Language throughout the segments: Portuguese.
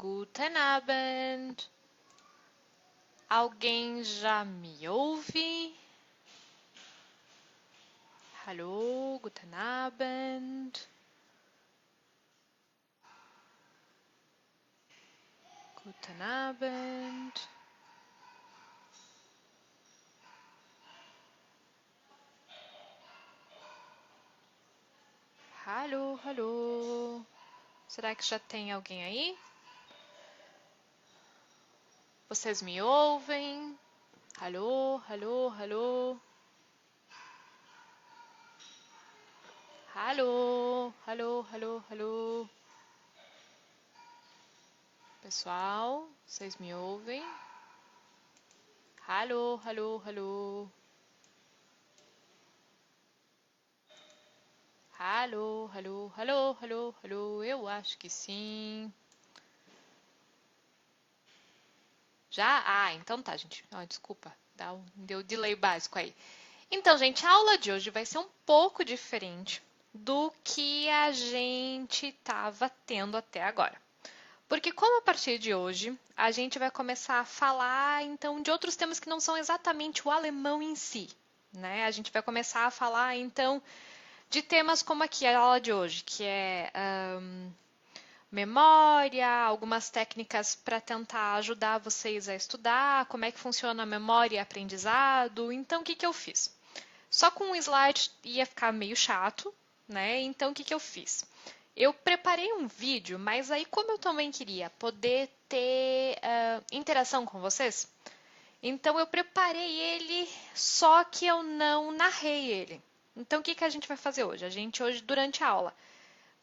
Guten Abend. Alguém já me ouve? Hallo, guten Abend. Guten Abend. Hallo, hallo. Será que já tem alguém aí? Vocês me ouvem? Hallo, hallo, hallo. Hallo, hallo, hallo, hallo. Pessoal, vocês me ouvem? Hallo, hallo, hallo. Hallo, hallo, hallo, hallo, hallo. Eu acho que sim. Já? Ah, então tá, gente. Oh, desculpa, deu delay básico aí. Então, gente, a aula de hoje vai ser um pouco diferente do que a gente estava tendo até agora. Porque como a partir de hoje a gente vai começar a falar então de outros temas que não são exatamente o alemão em si, né? A gente vai começar a falar então de temas como aqui a aula de hoje, que é memória, algumas técnicas para tentar ajudar vocês a estudar, como é que funciona a memória e aprendizado. Então, o que que eu fiz? Só com um slide ia ficar meio chato, né? Então, o que que eu fiz? Eu preparei um vídeo, mas aí como eu também queria poder ter interação com vocês, então eu preparei ele, só que eu não narrei ele. Então, o que que a gente vai fazer hoje? A gente hoje, durante a aula,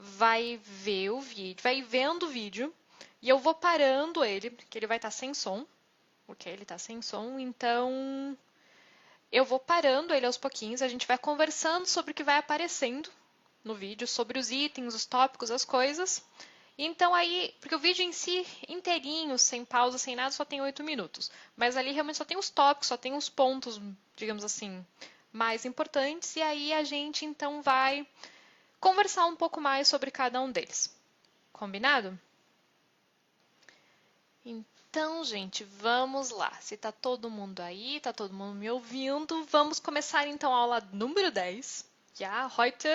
vai ver o vídeo, vai vendo o vídeo e eu vou parando ele, porque ele vai estar sem som, ok? Ele está sem som, então eu vou parando ele aos pouquinhos, a gente vai conversando sobre o que vai aparecendo no vídeo, sobre os itens, os tópicos, as coisas. Então aí, porque o vídeo em si, inteirinho, sem pausa, sem nada, só tem 8 minutos. Mas ali realmente só tem os tópicos, só tem os pontos, digamos assim, mais importantes. E aí a gente então vai conversar um pouco mais sobre cada um deles. Combinado? Então, gente, vamos lá. Se tá todo mundo aí, tá todo mundo me ouvindo, vamos começar então a aula número 10. Ja, heute,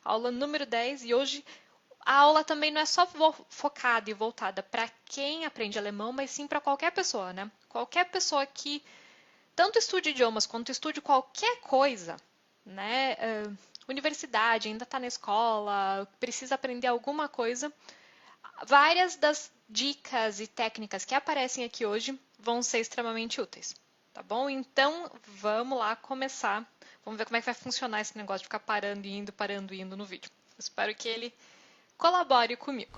aula número 10. E hoje a aula também não é só focada e voltada para quem aprende alemão, mas sim para qualquer pessoa, né? Qualquer pessoa que tanto estude idiomas quanto estude qualquer coisa, né? Universidade, ainda está na escola, precisa aprender alguma coisa. Várias das dicas e técnicas que aparecem aqui hoje vão ser extremamente úteis, tá bom? Então, vamos lá começar. Vamos ver como é que vai funcionar esse negócio de ficar parando e indo no vídeo. Espero que ele colabore comigo.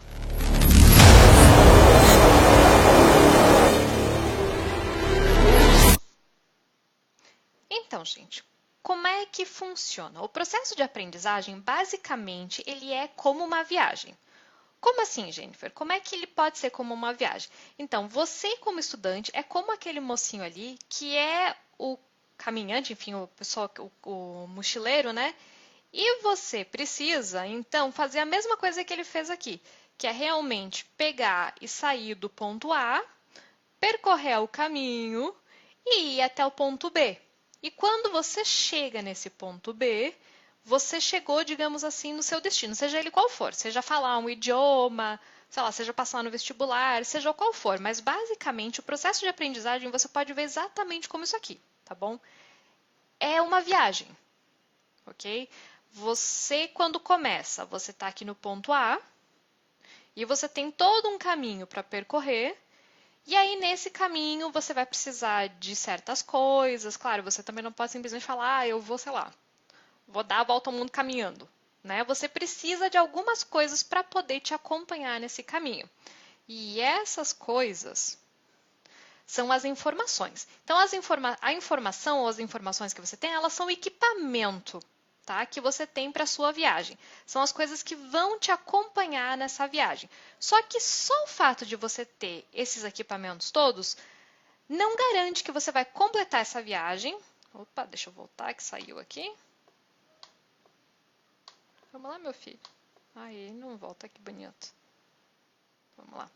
Então, gente, como é que funciona? O processo de aprendizagem, basicamente, ele é como uma viagem. Como assim, Jennifer? Como é que ele pode ser como uma viagem? Então, você como estudante é como aquele mocinho ali que é o caminhante, enfim, o pessoal, o mochileiro, né? E você precisa, então, fazer a mesma coisa que ele fez aqui, que é realmente pegar e sair do ponto A, percorrer o caminho e ir até o ponto B. E quando você chega nesse ponto B, você chegou, digamos assim, no seu destino, seja ele qual for, seja falar um idioma, sei lá, seja passar no vestibular, seja qual for, mas basicamente o processo de aprendizagem você pode ver exatamente como isso aqui, tá bom? É uma viagem, ok? Você, quando começa, você está aqui no ponto A e você tem todo um caminho para percorrer. E aí, nesse caminho, você vai precisar de certas coisas. Claro, você também não pode simplesmente falar, eu vou, sei lá, vou dar a volta ao mundo caminhando. Né? Você precisa de algumas coisas para poder te acompanhar nesse caminho. E essas coisas são as informações. Então, a informação ou as informações que você tem, elas são equipamento, tá? Que você tem para a sua viagem. São as coisas que vão te acompanhar nessa viagem. Só que só o fato de você ter esses equipamentos todos não garante que você vai completar essa viagem. Opa, deixa eu voltar que saiu aqui. Vamos lá, meu filho. Aí, não volta, que bonito. Vamos lá.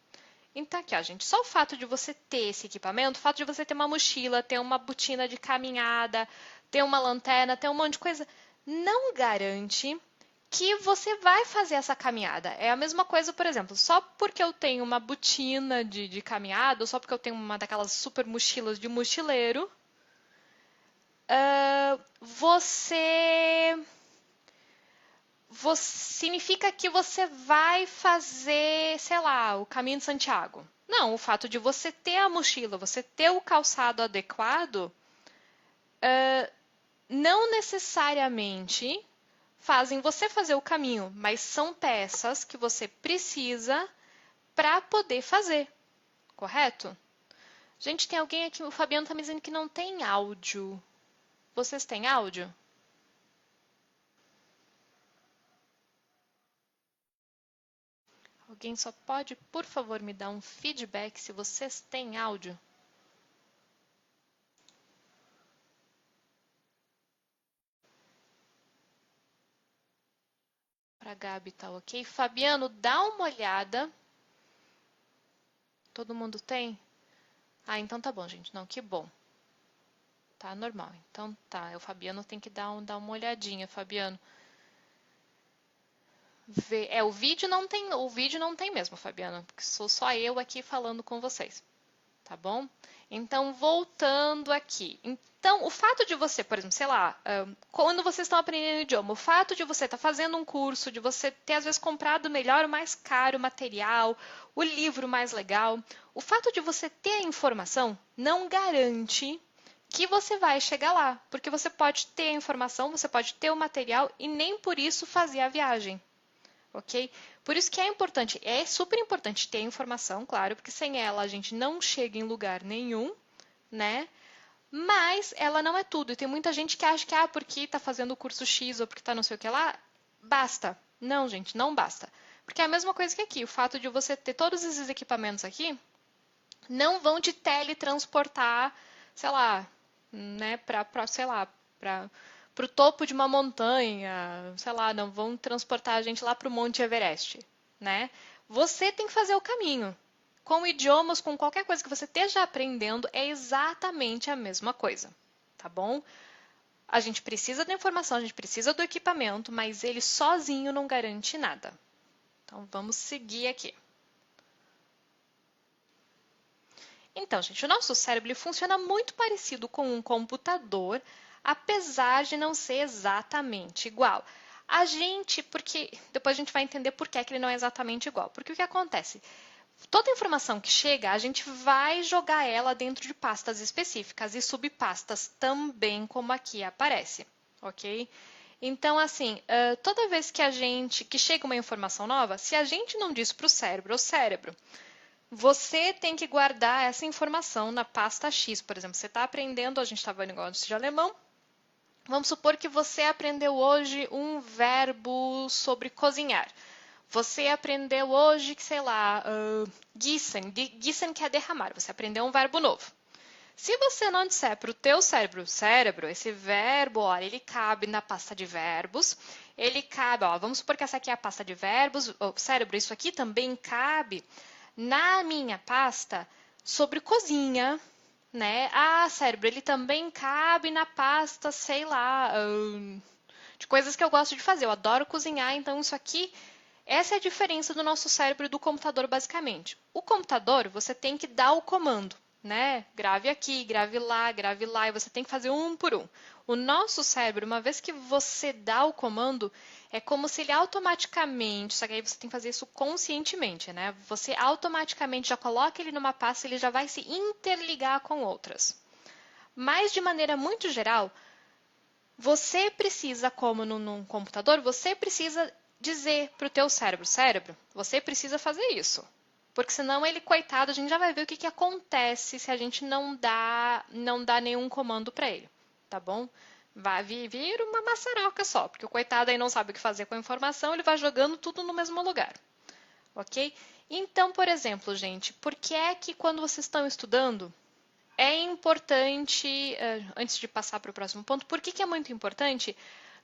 Então, aqui, ó, gente, só o fato de você ter esse equipamento, o fato de você ter uma mochila, ter uma botina de caminhada, ter uma lanterna, ter um monte de coisa, não garante que você vai fazer essa caminhada. É a mesma coisa, por exemplo, só porque eu tenho uma botina de caminhada, ou só porque eu tenho uma daquelas super mochilas de mochileiro, significa que você vai fazer, sei lá, o caminho de Santiago. Não, o fato de você ter a mochila, você ter o calçado adequado, não necessariamente fazem você fazer o caminho, mas são peças que você precisa para poder fazer, correto? Gente, tem alguém aqui, o Fabiano está me dizendo que não tem áudio. Vocês têm áudio? Alguém só pode, por favor, me dar um feedback se vocês têm áudio? Para Gabi tá ok. Fabiano, dá uma olhada. Todo mundo tem? Ah, então tá bom, gente. Não, que bom. Tá normal. Então tá. O Fabiano tem que dar uma olhadinha, Fabiano. O vídeo não tem mesmo, Fabiano, porque sou só eu aqui falando com vocês. Tá bom? Então, voltando aqui. Então, o fato de você, por exemplo, sei lá, quando vocês estão aprendendo idioma, o fato de você estar fazendo um curso, de você ter, às vezes, comprado o melhor, o mais caro material, o livro mais legal, o fato de você ter a informação não garante que você vai chegar lá. Porque você pode ter a informação, você pode ter o material e nem por isso fazer a viagem. Ok? Por isso que é super importante ter informação, claro, porque sem ela a gente não chega em lugar nenhum, né? Mas ela não é tudo. E tem muita gente que acha que, porque está fazendo o curso X ou porque está não sei o que lá, basta. Não, gente, não basta. Porque é a mesma coisa que aqui. O fato de você ter todos esses equipamentos aqui não vão te teletransportar, sei lá, né, sei lá, para o topo de uma montanha, sei lá, não vão transportar a gente lá para o Monte Everest, né? Você tem que fazer o caminho. Com idiomas, com qualquer coisa que você esteja aprendendo, é exatamente a mesma coisa, tá bom? A gente precisa da informação, a gente precisa do equipamento, mas ele sozinho não garante nada. Então, vamos seguir aqui. Então, gente, o nosso cérebro ele funciona muito parecido com um computador, apesar de não ser exatamente igual. Porque depois a gente vai entender por que ele não é exatamente igual. Porque o que acontece? Toda informação que chega, a gente vai jogar ela dentro de pastas específicas e subpastas também, como aqui aparece, ok? Então, assim, toda vez que chega uma informação nova, se a gente não diz para o cérebro, você tem que guardar essa informação na pasta X, por exemplo. Você está aprendendo, a gente estava em negócio de alemão. Vamos supor que você aprendeu hoje um verbo sobre cozinhar. Você aprendeu hoje, sei lá, gießen. Gießen quer derramar. Você aprendeu um verbo novo. Se você não disser para o teu cérebro, esse verbo, olha, ele cabe na pasta de verbos, ele cabe, vamos supor que essa aqui é a pasta de verbos, cérebro, isso aqui também cabe na minha pasta sobre cozinha, né? Cérebro, ele também cabe na pasta, sei lá, de coisas que eu gosto de fazer. Eu adoro cozinhar, então isso aqui, essa é a diferença do nosso cérebro e do computador, basicamente. O computador, você tem que dar o comando, né? Grave aqui, grave lá, e você tem que fazer um por um. O nosso cérebro, uma vez que você dá o comando, é como se ele automaticamente, só que aí você tem que fazer isso conscientemente, né? Você automaticamente já coloca ele numa pasta e ele já vai se interligar com outras. Mas de maneira muito geral, você precisa, como num computador, você precisa dizer para o teu cérebro, você precisa fazer isso. Porque senão ele, coitado, a gente já vai ver o que acontece se a gente não dá nenhum comando para ele, tá bom? Vai vir uma maçaroca só, porque o coitado aí não sabe o que fazer com a informação, ele vai jogando tudo no mesmo lugar, ok? Então, por exemplo, gente, por que é que quando vocês estão estudando, é importante, antes de passar para o próximo ponto, por que é muito importante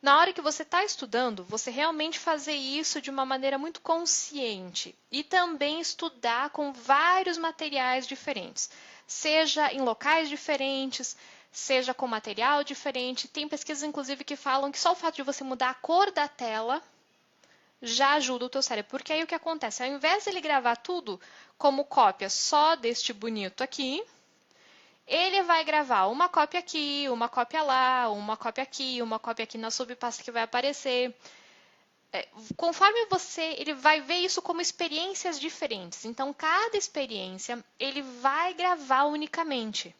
Na hora que você está estudando, você realmente fazer isso de uma maneira muito consciente e também estudar com vários materiais diferentes, seja em locais diferentes, seja com material diferente. Tem pesquisas, inclusive, que falam que só o fato de você mudar a cor da tela já ajuda o teu cérebro. Porque aí o que acontece? Ao invés de ele gravar tudo como cópia só deste bonito aqui, ele vai gravar uma cópia aqui, uma cópia lá, uma cópia aqui, uma cópia aqui na subpasta que vai aparecer. Conforme ele vai ver isso como experiências diferentes. Então, cada experiência, ele vai gravar unicamente,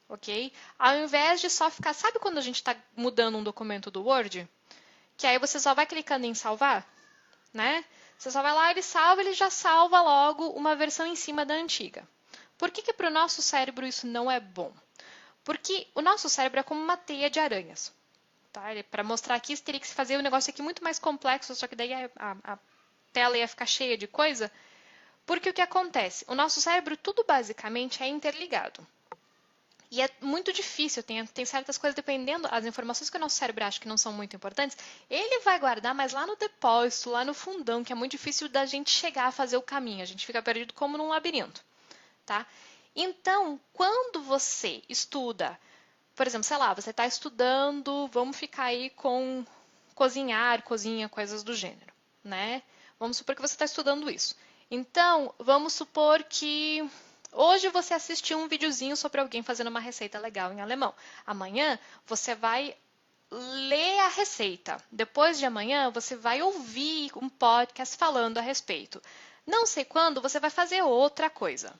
ok? Ao invés de só ficar... Sabe quando a gente está mudando um documento do Word? Que aí você só vai clicando em salvar, né? Você só vai lá, ele já salva logo uma versão em cima da antiga. Por que para o nosso cérebro isso não é bom? Porque o nosso cérebro é como uma teia de aranhas. Tá? Para mostrar aqui, teria que se fazer um negócio aqui muito mais complexo, só que daí a tela ia ficar cheia de coisa. Porque o que acontece? O nosso cérebro, tudo basicamente é interligado. E é muito difícil, tem certas coisas, dependendo, as informações que o nosso cérebro acha que não são muito importantes, ele vai guardar, mas lá no depósito, lá no fundão, que é muito difícil da gente chegar a fazer o caminho. A gente fica perdido como num labirinto. Tá? Então, quando você estuda, por exemplo, sei lá, você está estudando, vamos ficar aí com cozinhar, cozinha, coisas do gênero, né? Vamos supor que você está estudando isso. Então, vamos supor que hoje você assistiu um videozinho sobre alguém fazendo uma receita legal em alemão. Amanhã você vai ler a receita. Depois de amanhã você vai ouvir um podcast falando a respeito. Não sei quando você vai fazer outra coisa.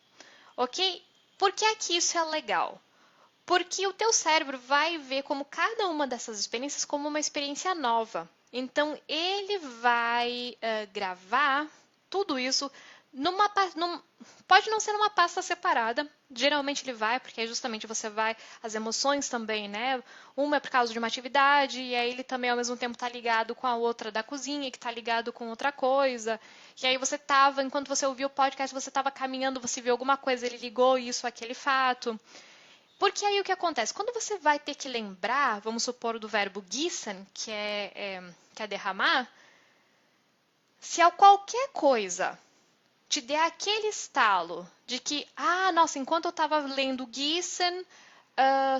Ok? Por que é que isso é legal? Porque o teu cérebro vai ver como cada uma dessas experiências como uma experiência nova. Então, ele vai gravar tudo isso pode não ser numa pasta separada. Geralmente ele vai, porque aí justamente você vai... As emoções também, né? Uma é por causa de uma atividade, e aí ele também ao mesmo tempo está ligado com a outra da cozinha, que está ligado com outra coisa. E aí você estava, enquanto você ouvia o podcast, você estava caminhando, você viu alguma coisa, ele ligou isso àquele fato. Porque aí o que acontece? Quando você vai ter que lembrar, vamos supor, do verbo gießen, que é derramar, se a qualquer coisa te der aquele estalo de que, nossa, enquanto eu estava lendo gießen,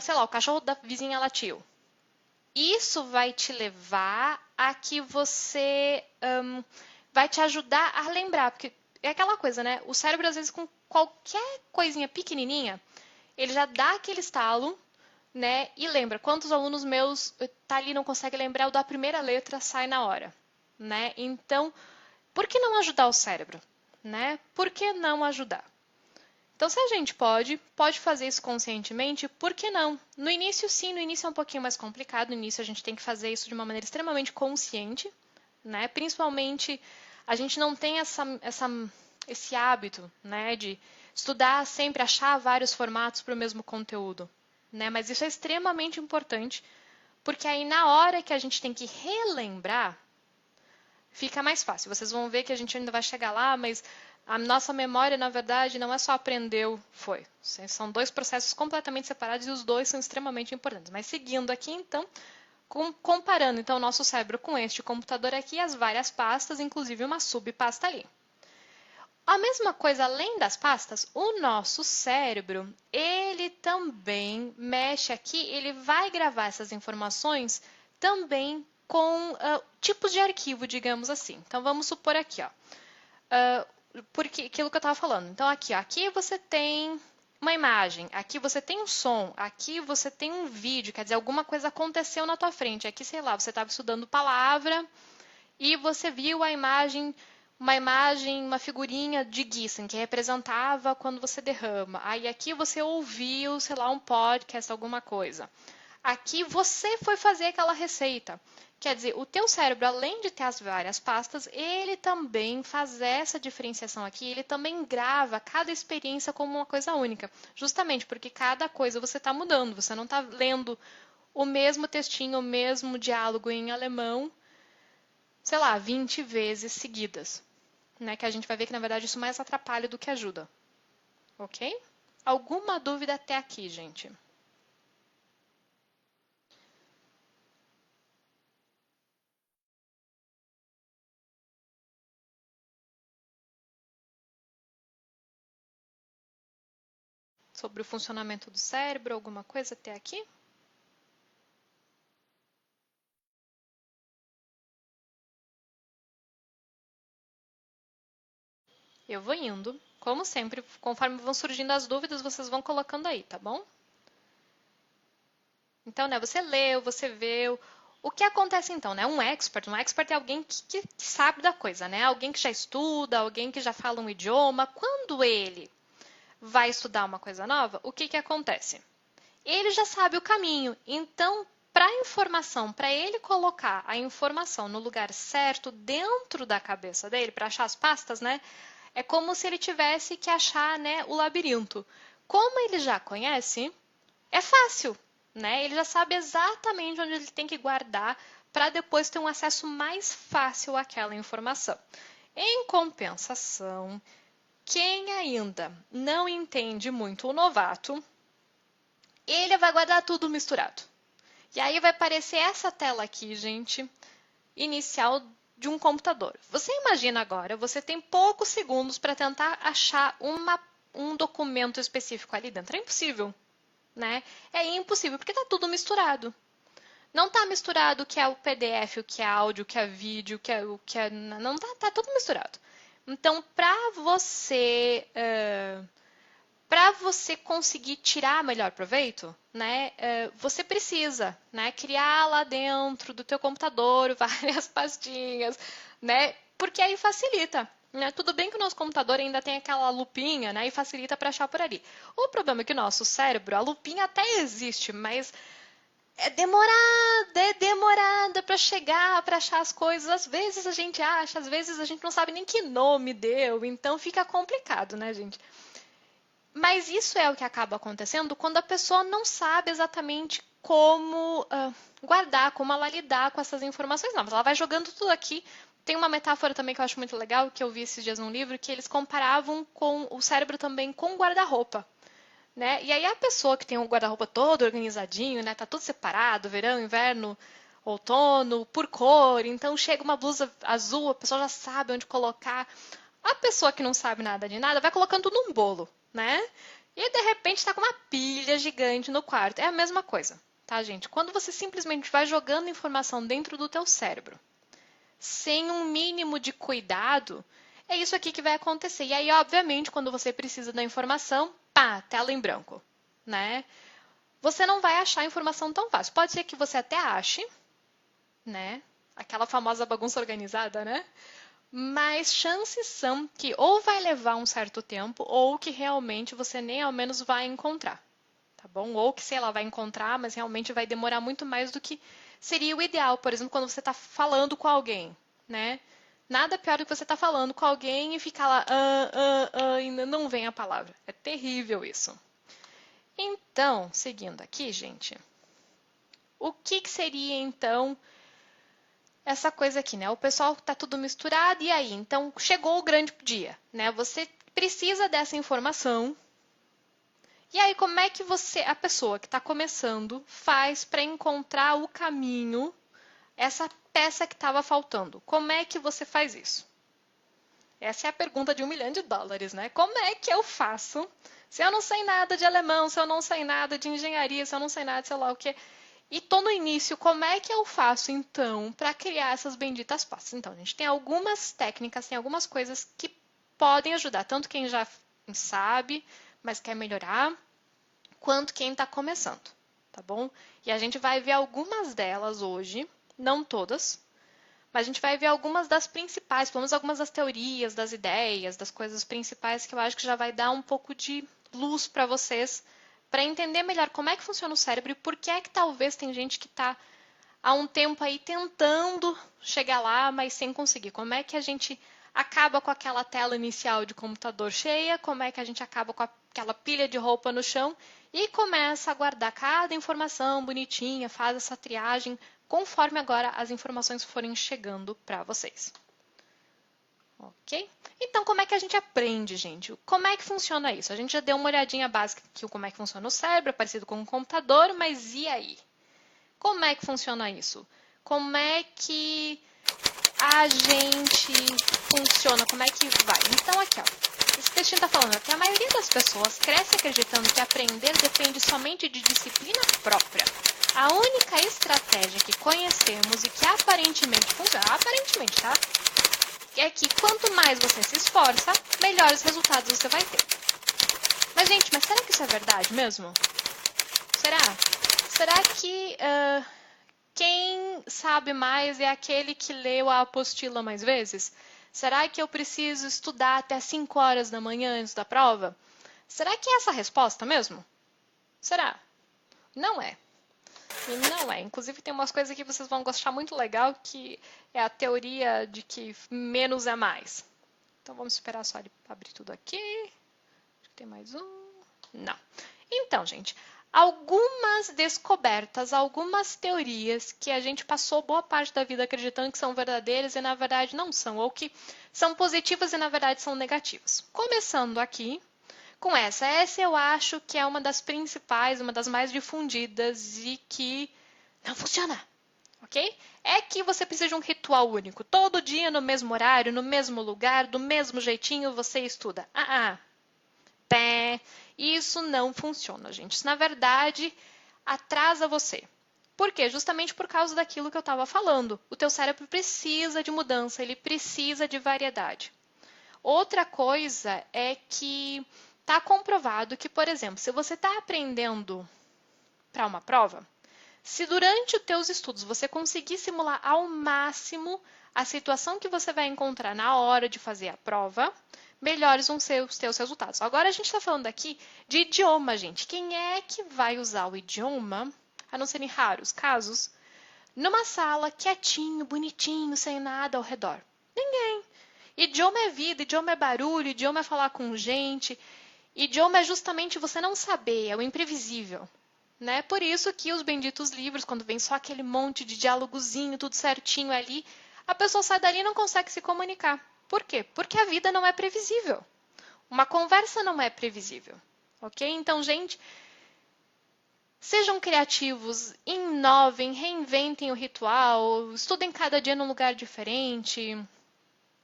sei lá, o cachorro da vizinha latiu. Isso vai te levar a que você vai te ajudar a lembrar, porque é aquela coisa, né? O cérebro, às vezes, com qualquer coisinha pequenininha, ele já dá aquele estalo, né? E lembra, quantos alunos meus tá ali não consegue lembrar o da primeira letra, sai na hora, né? Então, por que não ajudar o cérebro, né? Por que não ajudar? Então, se a gente pode fazer isso conscientemente, por que não? No início, sim, no início é um pouquinho mais complicado, no início a gente tem que fazer isso de uma maneira extremamente consciente, né? Principalmente, a gente não tem esse hábito, né, de estudar sempre, achar vários formatos para o mesmo conteúdo, né? Mas isso é extremamente importante, porque aí na hora que a gente tem que relembrar, fica mais fácil. Vocês vão ver que a gente ainda vai chegar lá, mas a nossa memória, na verdade, não é só aprendeu, foi. São dois processos completamente separados e os dois são extremamente importantes. Mas seguindo aqui, então, comparando então o nosso cérebro com este computador aqui, as várias pastas, inclusive uma subpasta ali. A mesma coisa, além das pastas, o nosso cérebro, ele também mexe aqui, ele vai gravar essas informações também com tipos de arquivo, digamos assim. Então, vamos supor aqui, ó, porque aquilo que eu estava falando. Então, aqui você tem uma imagem, aqui você tem um som, aqui você tem um vídeo, quer dizer, alguma coisa aconteceu na tua frente. Aqui, sei lá, você estava estudando palavra e você viu uma imagem, uma figurinha de Gießen, que representava quando você derrama. Aí aqui você ouviu, sei lá, um podcast, alguma coisa. Aqui você foi fazer aquela receita. Quer dizer, o teu cérebro, além de ter as várias pastas, ele também faz essa diferenciação aqui, ele também grava cada experiência como uma coisa única. Justamente porque cada coisa você está mudando, você não está lendo o mesmo textinho, o mesmo diálogo em alemão, sei lá, 20 vezes seguidas. Né? Que a gente vai ver que, na verdade, isso mais atrapalha do que ajuda. Ok? Alguma dúvida até aqui, gente? sobre o funcionamento do cérebro, alguma coisa até aqui? Eu vou indo. Como sempre, conforme vão surgindo as dúvidas, vocês vão colocando aí, tá bom? Então, né, você leu, você viu. O que acontece então, né? Um expert é alguém que sabe da coisa, né? Alguém que já estuda, alguém que já fala um idioma. Quando ele vai estudar uma coisa nova, o que acontece? Ele já sabe o caminho. Então, para a informação, para ele colocar a informação no lugar certo dentro da cabeça dele, para achar as pastas, né? É como se ele tivesse que achar, né, o labirinto. Como ele já conhece, é fácil, né? Ele já sabe exatamente onde ele tem que guardar para depois ter um acesso mais fácil àquela informação. Em compensação, quem ainda não entende muito o novato, ele vai guardar tudo misturado. E aí vai aparecer essa tela aqui, gente, inicial de um computador. Você imagina agora, você tem poucos segundos para tentar achar um documento específico ali dentro. É impossível, né? É impossível, porque está tudo misturado. Não está misturado o que é o PDF, o que é áudio, o que é vídeo, o que é... Não está, tá tudo misturado. Então, para você conseguir tirar melhor proveito, né, você precisa, né, criar lá dentro do teu computador várias pastinhas, né, porque aí facilita. Né? Tudo bem que o nosso computador ainda tem aquela lupinha, né, e facilita para achar por ali. O problema é que o nosso cérebro, a lupinha até existe, mas é demorada para chegar, para achar as coisas. Às vezes a gente acha, às vezes a gente não sabe nem que nome deu, então fica complicado, né, gente? Mas isso é o que acaba acontecendo quando a pessoa não sabe exatamente como guardar, como ela lidar com essas informações novas. Ela vai jogando tudo aqui. Tem uma metáfora também que eu acho muito legal, que eu vi esses dias num livro, que eles comparavam com o cérebro também com o guarda-roupa. Né? E aí a pessoa que tem o guarda-roupa todo organizadinho, né? Tá tudo separado, verão, inverno, outono, por cor. Então chega uma blusa azul, a pessoa já sabe onde colocar. A pessoa que não sabe nada de nada vai colocando tudo num bolo, né? E de repente está com uma pilha gigante no quarto. É a mesma coisa, tá, gente? Quando você simplesmente vai jogando informação dentro do teu cérebro, sem um mínimo de cuidado, é isso aqui que vai acontecer. E aí, obviamente, quando você precisa da informação, pá, tela em branco, né? Você não vai achar a informação tão fácil. Pode ser que você até ache, né? Aquela famosa bagunça organizada, né? Mas chances são que ou vai levar um certo tempo ou que realmente você nem ao menos vai encontrar, tá bom? Ou que, sei lá, vai encontrar, mas realmente vai demorar muito mais do que seria o ideal. Por exemplo, quando você está falando com alguém, né? Nada pior do que você estar falando com alguém e ficar lá, e não vem a palavra. É terrível isso. Então, seguindo aqui, gente, o que seria então essa coisa aqui, né? O pessoal tá tudo misturado e aí, então chegou o grande dia, né? Você precisa dessa informação. E aí, como é que a pessoa que está começando, faz para encontrar o caminho, essa peça que estava faltando? Como é que você faz isso? Essa é a pergunta de $1 milhão, né? Como é que eu faço se eu não sei nada de alemão, se eu não sei nada de engenharia, se eu não sei nada de sei lá o quê? E tô no início, como é que eu faço, então, para criar essas benditas pastas? Então, a gente tem algumas técnicas, tem algumas coisas que podem ajudar, tanto quem já sabe, mas quer melhorar, quanto quem está começando, tá bom? E a gente vai ver algumas delas hoje, não todas, mas a gente vai ver algumas das principais, pelo menos algumas das teorias, das ideias, das coisas principais que eu acho que já vai dar um pouco de luz para vocês, para entender melhor como é que funciona o cérebro e por que é que talvez tem gente que está há um tempo aí tentando chegar lá, mas sem conseguir. Como é que a gente acaba com aquela tela inicial de computador cheia, como é que a gente acaba com aquela pilha de roupa no chão e começa a guardar cada informação bonitinha, faz essa triagem conforme agora as informações forem chegando para vocês. Ok? Então, como é que a gente aprende, gente? Como é que funciona isso? A gente já deu uma olhadinha básica aqui como é que funciona o cérebro, é parecido com um computador, mas e aí? Como é que funciona isso? Como é que a gente funciona? Como é que vai? Então, aqui, ó. Esse textinho está falando que a maioria das pessoas cresce acreditando que aprender depende somente de disciplina própria. A única estratégia que conhecemos e que aparentemente funciona, aparentemente, tá? É que quanto mais você se esforça, melhores resultados você vai ter. Mas, gente, será que isso é verdade mesmo? Será? Será que quem sabe mais é aquele que leu a apostila mais vezes? Será que eu preciso estudar até 5 horas da manhã antes da prova? Será que é essa a resposta mesmo? Será? Não é. E não é. Inclusive tem umas coisas que vocês vão gostar muito legal, que é a teoria de que menos é mais. Então vamos esperar só ele abrir tudo aqui. Acho que tem mais um. Não. Então, gente, algumas descobertas, algumas teorias que a gente passou boa parte da vida acreditando que são verdadeiras e na verdade não são, ou que são positivas e na verdade são negativas. Começando aqui com essa eu acho que é uma das principais, uma das mais difundidas e que não funciona, ok? É que você precisa de um ritual único. Todo dia, no mesmo horário, no mesmo lugar, do mesmo jeitinho, você estuda. Pé. Isso não funciona, gente. Isso, na verdade, atrasa você. Por quê? Justamente por causa daquilo que eu estava falando. O teu cérebro precisa de mudança, ele precisa de variedade. Outra coisa é que está comprovado que, por exemplo, se você está aprendendo para uma prova, se durante os teus estudos você conseguir simular ao máximo a situação que você vai encontrar na hora de fazer a prova, melhores vão ser os teus resultados. Agora a gente está falando aqui de idioma, gente. Quem é que vai usar o idioma, a não ser em raros casos, numa sala quietinho, bonitinho, sem nada ao redor? Ninguém. Idioma é vida, idioma é barulho, idioma é falar com gente. Idioma é justamente você não saber, é o imprevisível. Né? Por isso que os benditos livros, quando vem só aquele monte de diálogozinho, tudo certinho ali, a pessoa sai dali e não consegue se comunicar. Por quê? Porque a vida não é previsível. Uma conversa não é previsível. Ok? Então, gente, sejam criativos, inovem, reinventem o ritual, estudem cada dia num lugar diferente.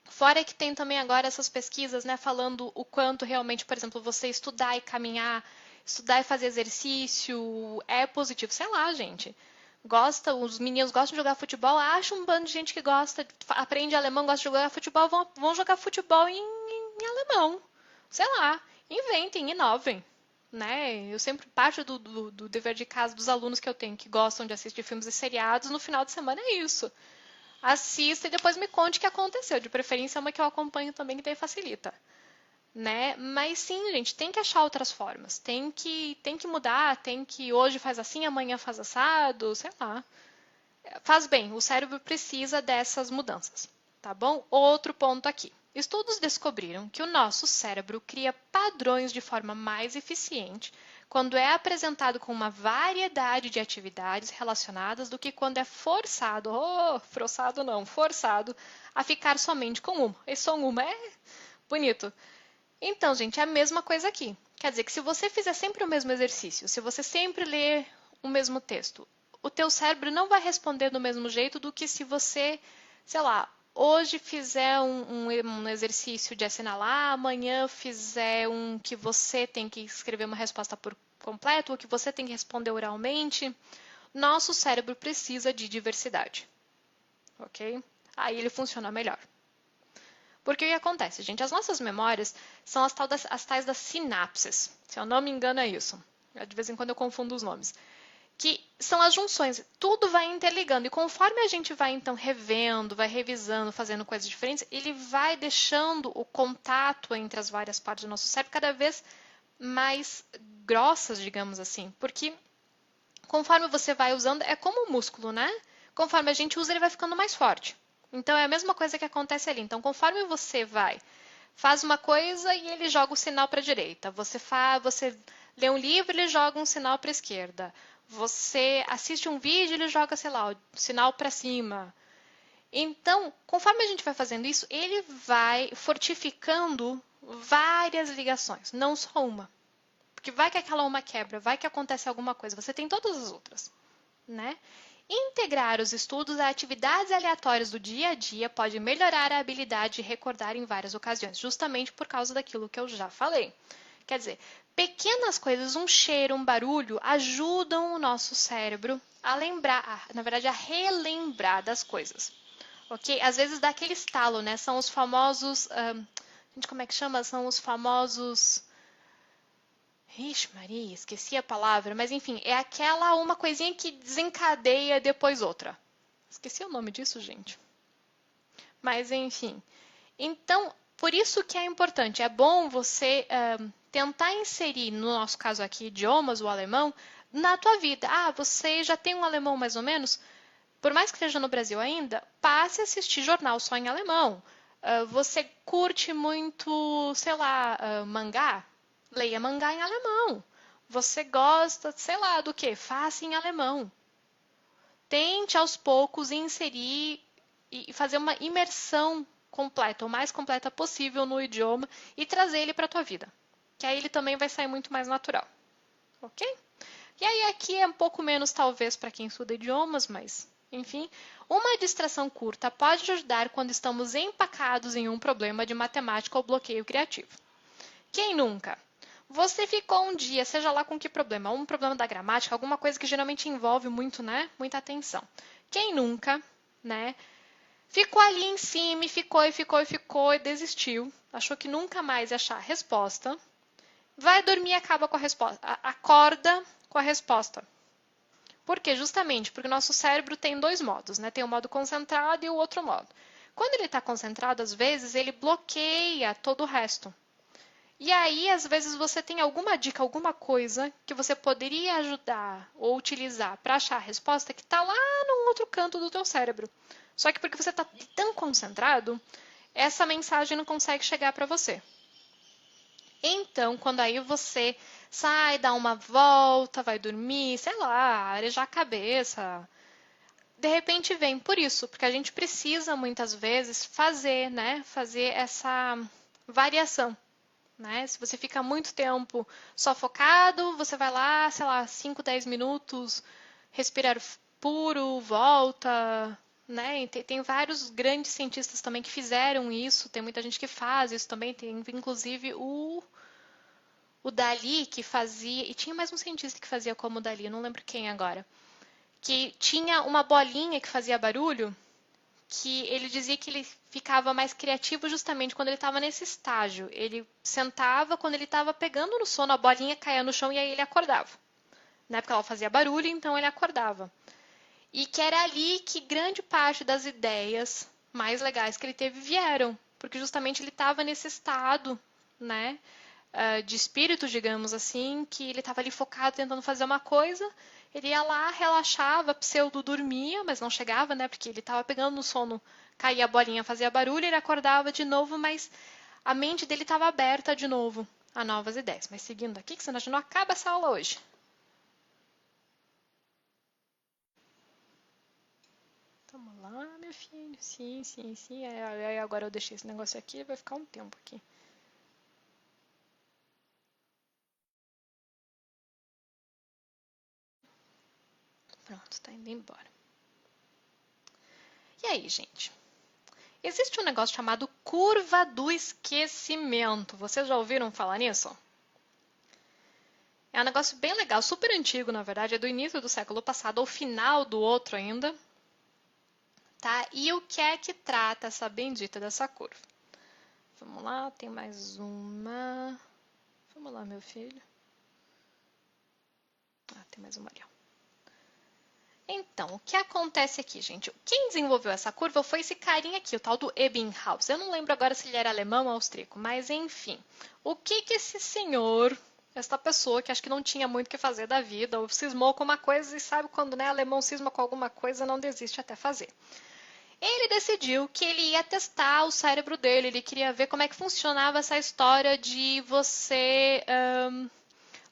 Fora que tem também agora essas pesquisas, né, falando o quanto realmente, por exemplo, você estudar e caminhar, estudar e fazer exercício é positivo. Sei lá, gente. Os meninos gostam de jogar futebol, acha um bando de gente que gosta, aprende alemão, gosta de jogar futebol, vão jogar futebol em alemão. Sei lá, inventem, inovem. Né? Eu sempre parto do dever de casa dos alunos que eu tenho que gostam de assistir filmes e seriados, no final de semana é isso. Assista e depois me conte o que aconteceu. De preferência, uma que eu acompanho também, que daí facilita. Né? Mas sim, gente, tem que achar outras formas. Tem que mudar, tem que hoje faz assim, amanhã faz assado, sei lá. Faz bem, o cérebro precisa dessas mudanças, tá bom? Outro ponto aqui. Estudos descobriram que o nosso cérebro cria padrões de forma mais eficiente quando é apresentado com uma variedade de atividades relacionadas do que quando é forçado a ficar somente com uma. E só uma é bonito. Então, gente, é a mesma coisa aqui. Quer dizer que se você fizer sempre o mesmo exercício, se você sempre ler o mesmo texto, o teu cérebro não vai responder do mesmo jeito do que se você, sei lá, hoje fizer um exercício de assinalar, amanhã fizer um que você tem que escrever uma resposta por completo, ou que você tem que responder oralmente. Nosso cérebro precisa de diversidade, ok? Aí ele funciona melhor. Porque o que acontece, gente? As nossas memórias são as tais das sinapses. Se eu não me engano, é isso. De vez em quando eu confundo os nomes. Que são as junções. Tudo vai interligando. E conforme a gente vai, então, revendo, vai revisando, fazendo coisas diferentes, ele vai deixando o contato entre as várias partes do nosso cérebro cada vez mais grossas, digamos assim. Porque conforme você vai usando, é como o músculo, né? Conforme a gente usa, ele vai ficando mais forte. Então, é a mesma coisa que acontece ali. Então, conforme você faz uma coisa e ele joga o sinal para a direita. Você lê um livro, ele joga um sinal para a esquerda. Você assiste um vídeo, ele joga, sei lá, o sinal para cima. Então, conforme a gente vai fazendo isso, ele vai fortificando várias ligações, não só uma. Porque vai que aquela uma quebra, vai que acontece alguma coisa. Você tem todas as outras, né? Integrar os estudos a atividades aleatórias do dia a dia pode melhorar a habilidade de recordar em várias ocasiões, justamente por causa daquilo que eu já falei. Quer dizer, pequenas coisas, um cheiro, um barulho, ajudam o nosso cérebro a lembrar, na verdade, a relembrar das coisas. Ok? Às vezes dá aquele estalo, né? São os famosos. Gente, como é que chama? São os famosos. Ixi, Maria, esqueci a palavra, mas enfim, é aquela uma coisinha que desencadeia depois outra. Esqueci o nome disso, gente. Mas enfim. Então, por isso que é importante, é bom você tentar inserir, no nosso caso aqui, idiomas, o alemão, na tua vida. Ah, você já tem um alemão mais ou menos? Por mais que esteja no Brasil ainda, passe a assistir jornal só em alemão. Você curte muito, sei lá, mangá? Leia mangá em alemão. Você gosta, sei lá, do que? Faça em alemão. Tente aos poucos inserir e fazer uma imersão completa, o mais completa possível no idioma e trazer ele para a tua vida. Que aí ele também vai sair muito mais natural. Ok? E aí aqui é um pouco menos talvez para quem estuda idiomas, mas enfim, uma distração curta pode ajudar quando estamos empacados em um problema de matemática ou bloqueio criativo. Quem nunca? Você ficou um dia, seja lá com que problema, um problema da gramática, alguma coisa que geralmente envolve muito, né, muita atenção. Quem nunca, né, ficou ali em cima e ficou e desistiu, achou que nunca mais ia achar a resposta, vai dormir e acaba com a resposta, acorda com a resposta. Por quê? Justamente porque o nosso cérebro tem dois modos, né? Tem o modo concentrado e o outro modo. Quando ele está concentrado, às vezes, ele bloqueia todo o resto. E aí, às vezes, você tem alguma dica, alguma coisa que você poderia ajudar ou utilizar para achar a resposta que está lá no outro canto do teu cérebro. Só que porque você está tão concentrado, essa mensagem não consegue chegar para você. Então, quando aí você sai, dá uma volta, vai dormir, sei lá, arejar a cabeça, de repente vem por isso, porque a gente precisa muitas vezes fazer, né, fazer essa variação, né? Se você fica muito tempo só focado, você vai lá, sei lá, 5, 10 minutos, respirar puro, volta, né? Tem vários grandes cientistas também que fizeram isso, tem muita gente que faz isso também, tem inclusive o Dali que fazia, e tinha mais um cientista que fazia como o Dali, não lembro quem agora, que tinha uma bolinha que fazia barulho, que ele dizia que ele ficava mais criativo justamente quando ele estava nesse estágio. Ele sentava, quando ele estava pegando no sono, a bolinha caía no chão e aí ele acordava. Né? Porque ela fazia barulho, então ele acordava. E que era ali que grande parte das ideias mais legais que ele teve vieram, porque justamente ele estava nesse estado, né? De espírito, digamos assim, que ele estava ali focado tentando fazer uma coisa, ele ia lá, relaxava, pseudo dormia, mas não chegava, né? Porque ele estava pegando no sono, caía a bolinha, fazia barulho, ele acordava de novo, mas a mente dele estava aberta de novo a novas ideias. Mas seguindo aqui, que senão a gente não acaba essa aula hoje. Vamos lá, meu filho. Sim, sim, sim. Aí agora eu deixei esse negócio aqui, vai ficar um tempo aqui. Pronto, tá indo embora. E aí, gente? Existe um negócio chamado curva do esquecimento. Vocês já ouviram falar nisso? É um negócio bem legal, super antigo, na verdade, é do início do século passado, ou final do outro ainda. Tá? E o que é que trata essa bendita dessa curva? Vamos lá, tem mais uma. Vamos lá, meu filho. Tem mais uma ali. Então, o que acontece aqui, gente? Quem desenvolveu essa curva foi esse carinha aqui, o tal do Ebbinghaus. Eu não lembro agora se ele era alemão ou austríaco, mas enfim. O que esse senhor, esta pessoa que acho que não tinha muito o que fazer da vida, ou cismou com uma coisa e sabe quando né, alemão cisma com alguma coisa, não desiste até fazer. Ele decidiu que ele ia testar o cérebro dele, ele queria ver como é que funcionava essa história de você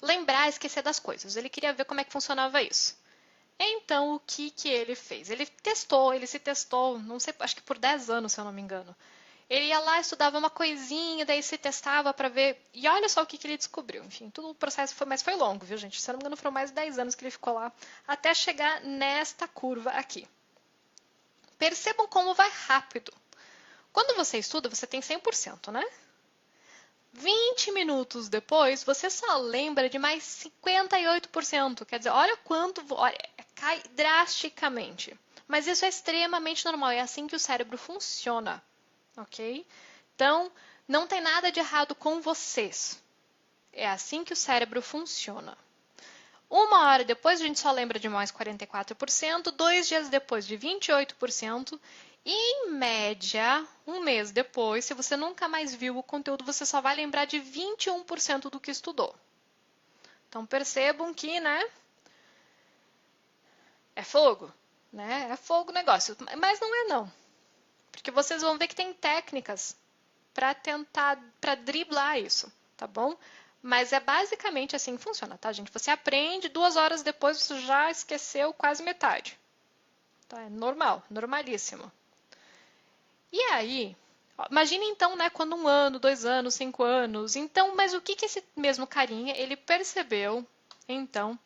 lembrar, esquecer das coisas. Ele queria ver como é que funcionava isso. Então, o que ele fez? Ele se testou, não sei, acho que por 10 anos, se eu não me engano. Ele ia lá, estudava uma coisinha, daí se testava para ver. E olha só o que ele descobriu. Enfim, todo o processo foi, mas foi longo, viu, gente? Se eu não me engano, foram mais de 10 anos que ele ficou lá até chegar nesta curva aqui. Percebam como vai rápido. Quando você estuda, você tem 100%, né? 20 minutos depois, você só lembra de mais 58%. Quer dizer, olha quanto. Olha, cai drasticamente. Mas isso é extremamente normal. É assim que o cérebro funciona. Ok? Então, não tem nada de errado com vocês. É assim que o cérebro funciona. 1 hora depois, a gente só lembra de mais 44%. 2 dias depois, de 28%. E, em média, 1 mês depois, se você nunca mais viu o conteúdo, você só vai lembrar de 21% do que estudou. Então, percebam que, né? É fogo, né? É fogo o negócio. Mas não é não. Porque vocês vão ver que tem técnicas para driblar isso, tá bom? Mas é basicamente assim que funciona, tá, gente? Você aprende, 2 horas depois você já esqueceu quase metade. Tá? É normal, normalíssimo. E aí, imagine então, né, quando 1 ano, 2 anos, 5 anos. Então, mas o que esse mesmo carinha, ele percebeu, então,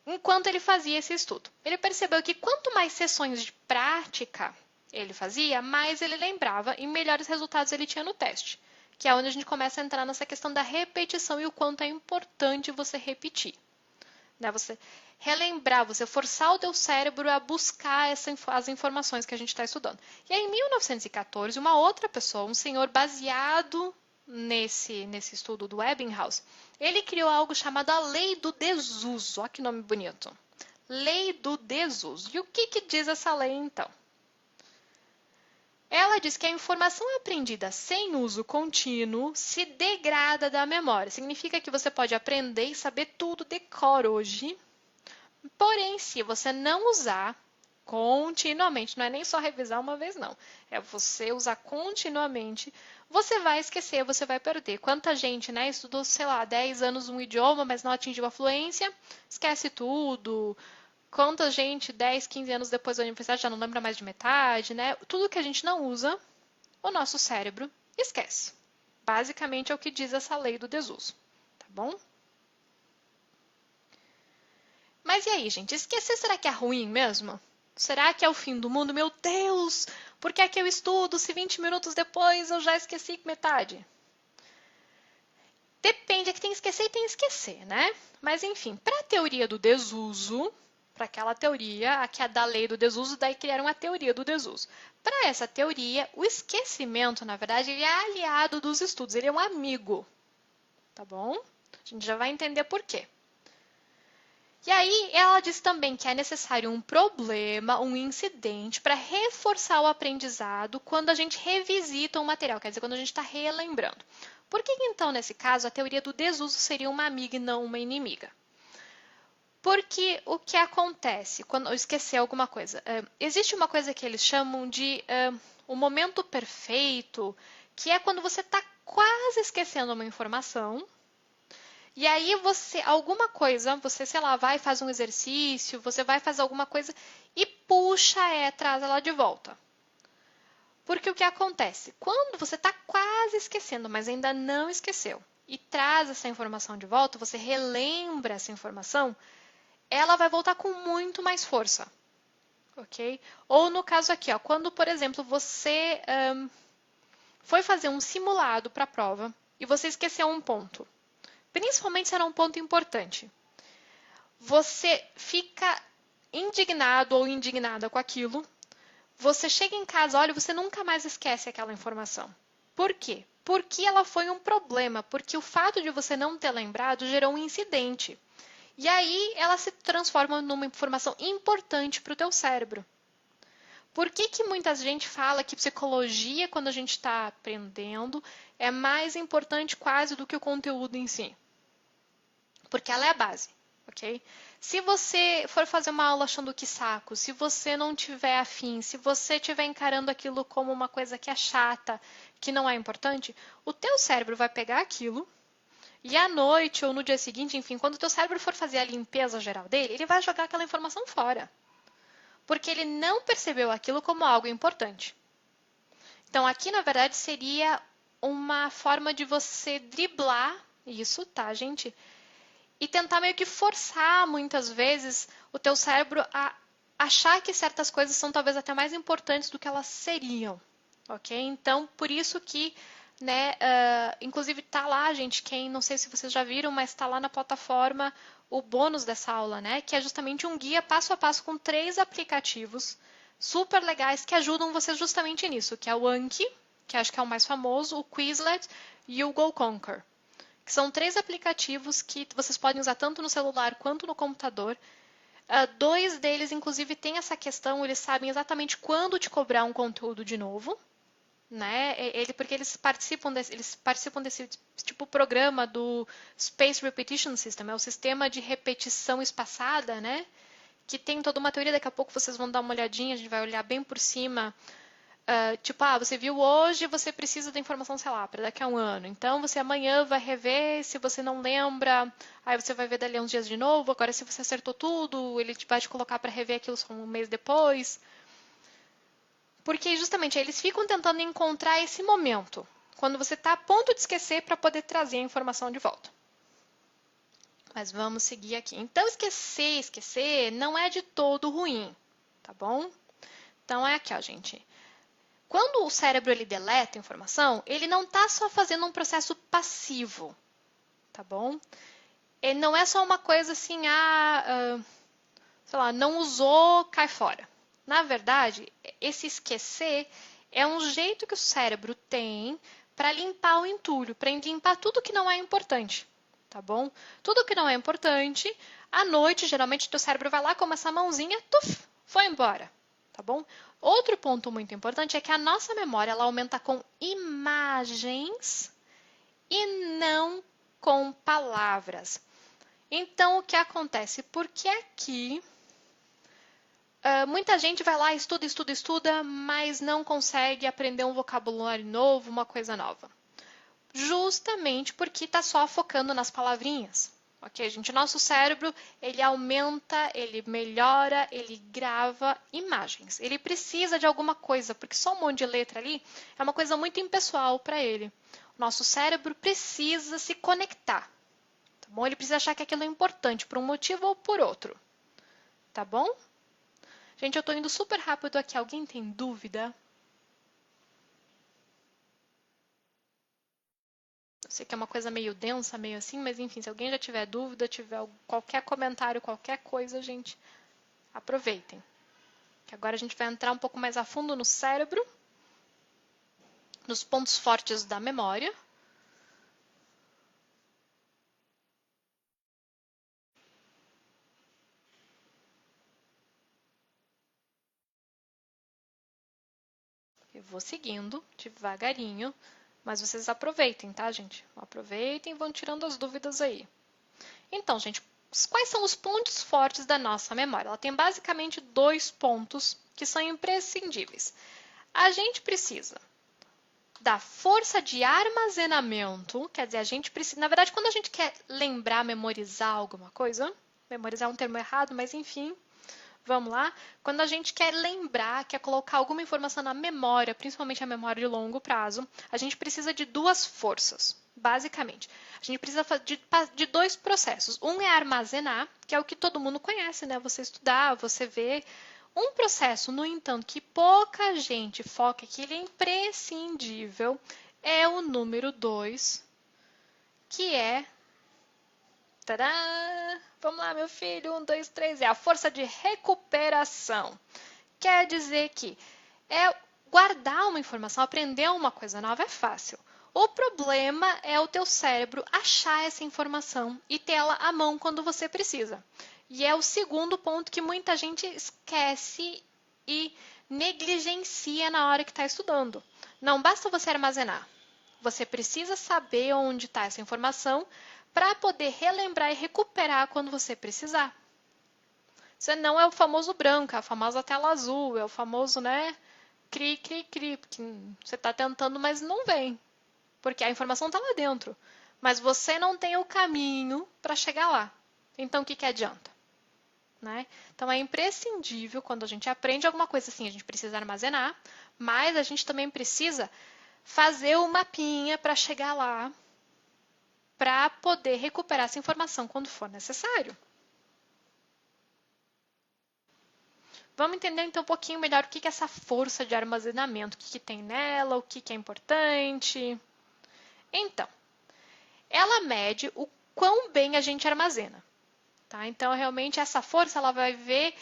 enquanto ele fazia esse estudo? Ele percebeu que quanto mais sessões de prática ele fazia, mais ele lembrava e melhores resultados ele tinha no teste. Que é onde a gente começa a entrar nessa questão da repetição e o quanto é importante você repetir. Né? Você relembrar, você forçar o teu cérebro a buscar as informações que a gente está estudando. E aí, em 1914, uma outra pessoa, um senhor baseado nesse estudo do Ebbinghaus, ele criou algo chamado a Lei do Desuso. Olha que nome bonito. Lei do Desuso. E o que diz essa lei, então? Ela diz que a informação aprendida sem uso contínuo se degrada da memória. Significa que você pode aprender e saber tudo de cor hoje, porém, se você não usar continuamente, não é nem só revisar uma vez, não. É você usar continuamente, você vai esquecer, você vai perder. Quanta gente, né, estudou, sei lá, 10 anos um idioma, mas não atingiu a fluência, esquece tudo. Quanta gente, 10, 15 anos depois da universidade, já não lembra mais de metade, né? Tudo que a gente não usa, o nosso cérebro esquece. Basicamente é o que diz essa lei do desuso, tá bom? Mas e aí, gente? Esquecer será que é ruim mesmo? Será que é o fim do mundo? Meu Deus! Por que é que eu estudo se 20 minutos depois eu já esqueci metade? Depende, é que tem esquecer e tem esquecer, né? Mas enfim, para a teoria do desuso, para aquela teoria, aqui é da lei do desuso, daí criaram a teoria do desuso. Para essa teoria, o esquecimento, na verdade, ele é aliado dos estudos, ele é um amigo, tá bom? A gente já vai entender por quê. E aí, ela diz também que é necessário um problema, um incidente, para reforçar o aprendizado quando a gente revisita um material, quer dizer, quando a gente está relembrando. Por que, então, nesse caso, a teoria do desuso seria uma amiga e não uma inimiga? Porque o que acontece quando eu esquecer alguma coisa? Existe uma coisa que eles chamam de o momento perfeito, que é quando você está quase esquecendo uma informação. E aí alguma coisa, você, sei lá, vai fazer um exercício, você vai fazer alguma coisa e puxa, traz ela de volta. Porque o que acontece? Quando você está quase esquecendo, mas ainda não esqueceu, e traz essa informação de volta, você relembra essa informação, ela vai voltar com muito mais força. Ok? Ou no caso aqui, ó, quando, por exemplo, você foi fazer um simulado para a prova e você esqueceu um ponto. Principalmente se era um ponto importante. Você fica indignado ou indignada com aquilo. Você chega em casa, olha, você nunca mais esquece aquela informação. Por quê? Porque ela foi um problema, porque o fato de você não ter lembrado gerou um incidente. E aí ela se transforma numa informação importante para o teu cérebro. Por que muita gente fala que psicologia, quando a gente está aprendendo, é mais importante quase do que o conteúdo em si? Porque ela é a base, ok? Se você for fazer uma aula achando que saco, se você não tiver afim, se você estiver encarando aquilo como uma coisa que é chata, que não é importante, o teu cérebro vai pegar aquilo e à noite ou no dia seguinte, enfim, quando o teu cérebro for fazer a limpeza geral dele, ele vai jogar aquela informação fora. Porque ele não percebeu aquilo como algo importante. Então, aqui, na verdade, seria uma forma de você driblar isso, tá, gente? E tentar meio que forçar, muitas vezes, o teu cérebro a achar que certas coisas são talvez até mais importantes do que elas seriam, ok? Então, por isso que, né, inclusive tá lá, gente, não sei se vocês já viram, mas tá lá na plataforma o bônus dessa aula, né, que é justamente um guia passo a passo com 3 aplicativos super legais que ajudam vocês justamente nisso, que é o Anki, que acho que é o mais famoso, o Quizlet e o Go Conquer, que são 3 aplicativos que vocês podem usar tanto no celular quanto no computador. 2 deles, inclusive, têm essa questão, eles sabem exatamente quando te cobrar um conteúdo de novo, né? Porque eles participam desse tipo programa do Space Repetition System, é o sistema de repetição espaçada, né? Que tem toda uma teoria, daqui a pouco vocês vão dar uma olhadinha, a gente vai olhar bem por cima. Você viu hoje, você precisa da informação, sei lá, para daqui a um ano. Então, você amanhã vai rever, se você não lembra, aí você vai ver dali a uns dias de novo. Agora, se você acertou tudo, ele vai te colocar para rever aquilo só um mês depois. Porque, justamente, eles ficam tentando encontrar esse momento, quando você está a ponto de esquecer para poder trazer a informação de volta. Mas vamos seguir aqui. Então, esquecer não é de todo ruim, tá bom? Então, é aqui, ó, gente. Quando o cérebro ele deleta a informação, ele não está só fazendo um processo passivo, tá bom? Ele não é só uma coisa assim, sei lá, não usou, cai fora. Na verdade, esse esquecer é um jeito que o cérebro tem para limpar o entulho, para limpar tudo que não é importante, tá bom? Tudo que não é importante, à noite, geralmente, o teu cérebro vai lá com essa mãozinha, tuf, foi embora, tá bom? Outro ponto muito importante é que a nossa memória ela aumenta com imagens e não com palavras. Então, o que acontece? Porque aqui muita gente vai lá, estuda, mas não consegue aprender um vocabulário novo, uma coisa nova. Justamente porque está só focando nas palavrinhas. Ok, gente? Nosso cérebro, ele aumenta, ele melhora, ele grava imagens. Ele precisa de alguma coisa, porque só um monte de letra ali é uma coisa muito impessoal para ele. Nosso cérebro precisa se conectar, tá bom? Ele precisa achar que aquilo é importante por um motivo ou por outro, tá bom? Gente, eu tô indo super rápido aqui. Alguém tem dúvida? Eu sei que é uma coisa meio densa, meio assim, mas enfim, se alguém já tiver dúvida, tiver qualquer comentário, qualquer coisa, gente, aproveitem. Que agora a gente vai entrar um pouco mais a fundo no cérebro, nos pontos fortes da memória. Eu vou seguindo devagarinho, mas vocês aproveitem, tá, gente? Aproveitem e vão tirando as dúvidas aí. Então, gente, quais são os pontos fortes da nossa memória? Ela tem basicamente 2 pontos que são imprescindíveis. A gente precisa da força de armazenamento, quer dizer, a gente precisa, na verdade, quando a gente quer lembrar, memorizar alguma coisa, memorizar é um termo errado, mas enfim, vamos lá. Quando a gente quer lembrar, quer colocar alguma informação na memória, principalmente a memória de longo prazo, a gente precisa de 2 forças, basicamente. A gente precisa de 2 processos. Um é armazenar, que é o que todo mundo conhece, né? Você estudar, você ver. Um processo, no entanto, que pouca gente foca, que ele é imprescindível, é o número 2, que é... Tadã! Vamos lá, meu filho. 1, 2, 3. É a força de recuperação. Quer dizer que guardar uma informação, aprender uma coisa nova é fácil. O problema é o teu cérebro achar essa informação e tê-la à mão quando você precisa. E é o segundo ponto que muita gente esquece e negligencia na hora que está estudando. Não basta você armazenar. Você precisa saber onde está essa informação para poder relembrar e recuperar quando você precisar. Isso não é o famoso branco, é a famosa tela azul, é o famoso, né, cri, que você está tentando, mas não vem. Porque a informação está lá dentro. Mas você não tem o caminho para chegar lá. Então, o que adianta? né? Então, é imprescindível quando a gente aprende alguma coisa assim, a gente precisa armazenar, mas a gente também precisa fazer o mapinha para chegar lá, para poder recuperar essa informação quando for necessário. Vamos entender então um pouquinho melhor o que é essa força de armazenamento, o que tem nela, o que é importante. Então, ela mede o quão bem a gente armazena. Tá? Então, realmente, essa força ela vai ver,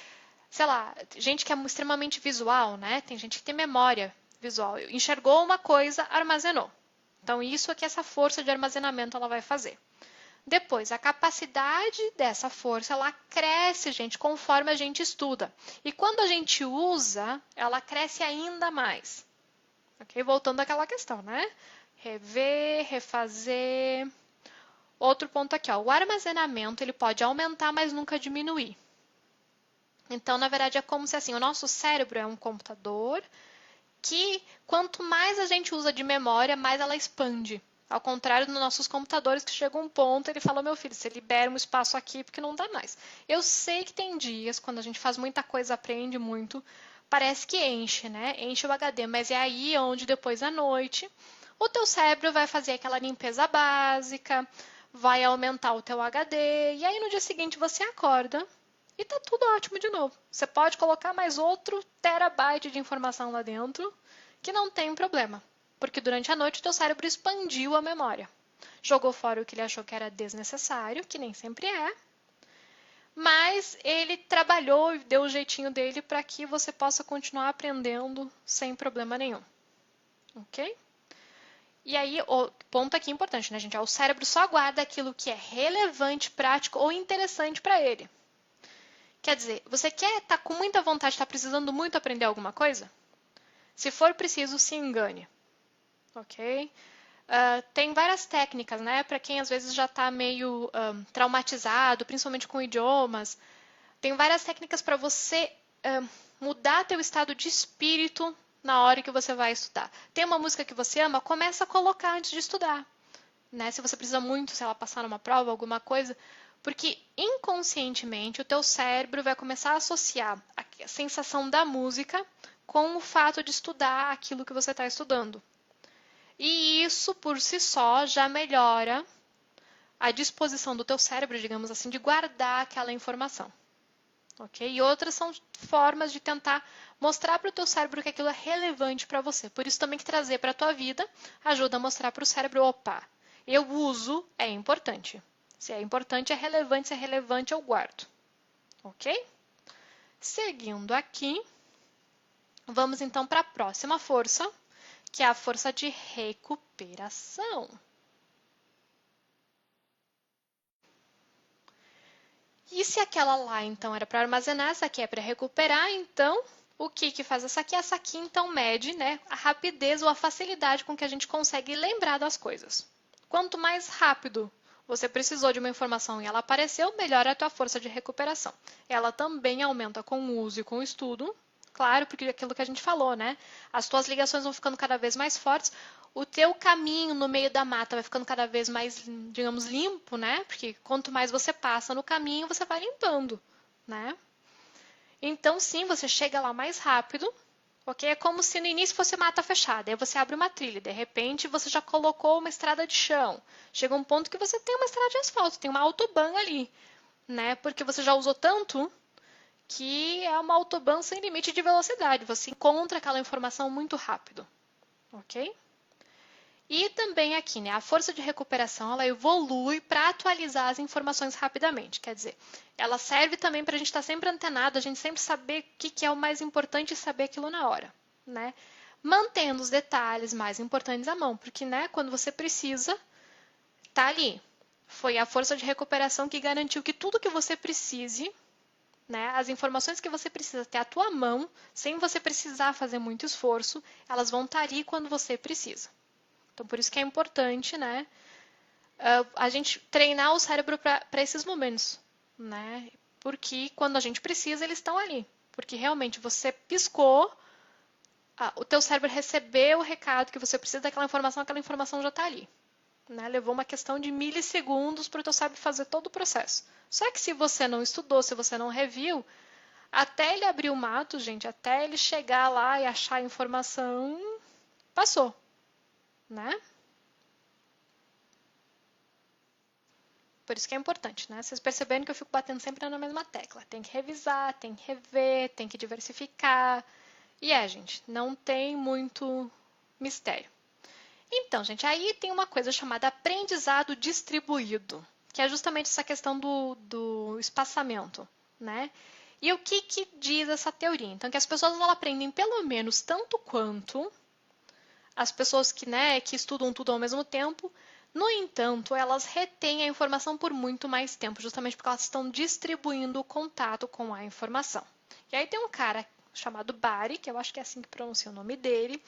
sei lá, gente que é extremamente visual, né? Tem gente que tem memória visual. Enxergou uma coisa, armazenou. Então, isso é que essa força de armazenamento ela vai fazer. Depois, a capacidade dessa força, ela cresce, gente, conforme a gente estuda. E quando a gente usa, ela cresce ainda mais. Ok? Voltando àquela questão, né? Rever, refazer. Outro ponto aqui, ó, o armazenamento ele pode aumentar, mas nunca diminuir. Então, na verdade, é como se assim, o nosso cérebro é um computador que quanto mais a gente usa de memória, mais ela expande. Ao contrário dos nossos computadores, que chega um ponto, ele fala, meu filho, você libera um espaço aqui porque não dá mais. Eu sei que tem dias, quando a gente faz muita coisa, aprende muito, parece que enche, né? Enche o HD, mas é aí onde depois à noite o teu cérebro vai fazer aquela limpeza básica, vai aumentar o teu HD, e aí no dia seguinte você acorda e tá tudo ótimo de novo. Você pode colocar mais outro terabyte de informação lá dentro, que não tem problema, porque durante a noite o teu cérebro expandiu a memória. Jogou fora o que ele achou que era desnecessário, que nem sempre é, mas ele trabalhou e deu o jeitinho dele para que você possa continuar aprendendo sem problema nenhum. Ok? E aí, o ponto aqui importante, né, gente? O cérebro só guarda aquilo que é relevante, prático ou interessante para ele. Quer dizer, você quer estar com muita vontade, está precisando muito aprender alguma coisa? Se for preciso, se engane. Ok? Tem várias técnicas, né? Para quem às vezes já está meio traumatizado, principalmente com idiomas. Tem várias técnicas para você mudar teu estado de espírito na hora que você vai estudar. Tem uma música que você ama, começa a colocar antes de estudar. Né? Se você precisa muito, sei lá, passar numa prova, alguma coisa, porque inconscientemente o teu cérebro vai começar a associar a sensação da música com o fato de estudar aquilo que você está estudando. E isso, por si só, já melhora a disposição do teu cérebro, digamos assim, de guardar aquela informação. Ok? E outras são formas de tentar mostrar para o teu cérebro que aquilo é relevante para você. Por isso também que trazer para a tua vida ajuda a mostrar para o cérebro, opa, eu uso, é importante. Se é importante, é relevante. Se é relevante, eu guardo. Ok? Seguindo aqui, vamos então para a próxima força, que é a força de recuperação. E se aquela lá, então, era para armazenar, essa aqui é para recuperar, então, o que faz essa aqui? Essa aqui, então, mede, né, a rapidez ou a facilidade com que a gente consegue lembrar das coisas. Quanto mais rápido você precisou de uma informação e ela apareceu, melhor é a tua força de recuperação. Ela também aumenta com o uso e com o estudo. Claro, porque é aquilo que a gente falou, né? As tuas ligações vão ficando cada vez mais fortes, o teu caminho no meio da mata vai ficando cada vez mais, digamos, limpo, né? Porque quanto mais você passa no caminho, você vai limpando, né? Então, sim, você chega lá mais rápido, ok? É como se no início fosse mata fechada, aí você abre uma trilha, de repente você já colocou uma estrada de chão. Chega um ponto que você tem uma estrada de asfalto, tem uma autobahn ali, né? Porque você já usou tanto que é uma autobahn sem limite de velocidade. Você encontra aquela informação muito rápido, ok? E também aqui, né, a força de recuperação ela evolui para atualizar as informações rapidamente. Quer dizer, ela serve também para a gente estar sempre antenado, a gente sempre saber o que é o mais importante e saber aquilo na hora, né? Mantendo os detalhes mais importantes à mão, porque, né, quando você precisa, tá ali. Foi a força de recuperação que garantiu que tudo que você precise, né, as informações que você precisa ter à tua mão, sem você precisar fazer muito esforço, elas vão estar ali quando você precisa. Então, por isso que é importante, né, a gente treinar o cérebro para esses momentos, né? Porque quando a gente precisa, eles estão ali. Porque realmente você piscou, o teu cérebro recebeu o recado que você precisa daquela aquela informação já está ali. Né? Levou uma questão de milissegundos para o teu cérebro fazer todo o processo. Só que se você não estudou, se você não reviu, até ele abrir o mato, gente, até ele chegar lá e achar a informação, passou, né? Por isso que é importante, né? Vocês perceberam que eu fico batendo sempre na mesma tecla. Tem que revisar, tem que rever, tem que diversificar. E gente, não tem muito mistério. Então, gente, aí tem uma coisa chamada aprendizado distribuído, que é justamente essa questão do espaçamento, né? E o que diz essa teoria? Então, que as pessoas não aprendem pelo menos tanto quanto as pessoas que estudam tudo ao mesmo tempo. No entanto, elas retêm a informação por muito mais tempo, justamente porque elas estão distribuindo o contato com a informação. E aí tem um cara chamado Bari, que eu acho que é assim que pronuncia o nome dele,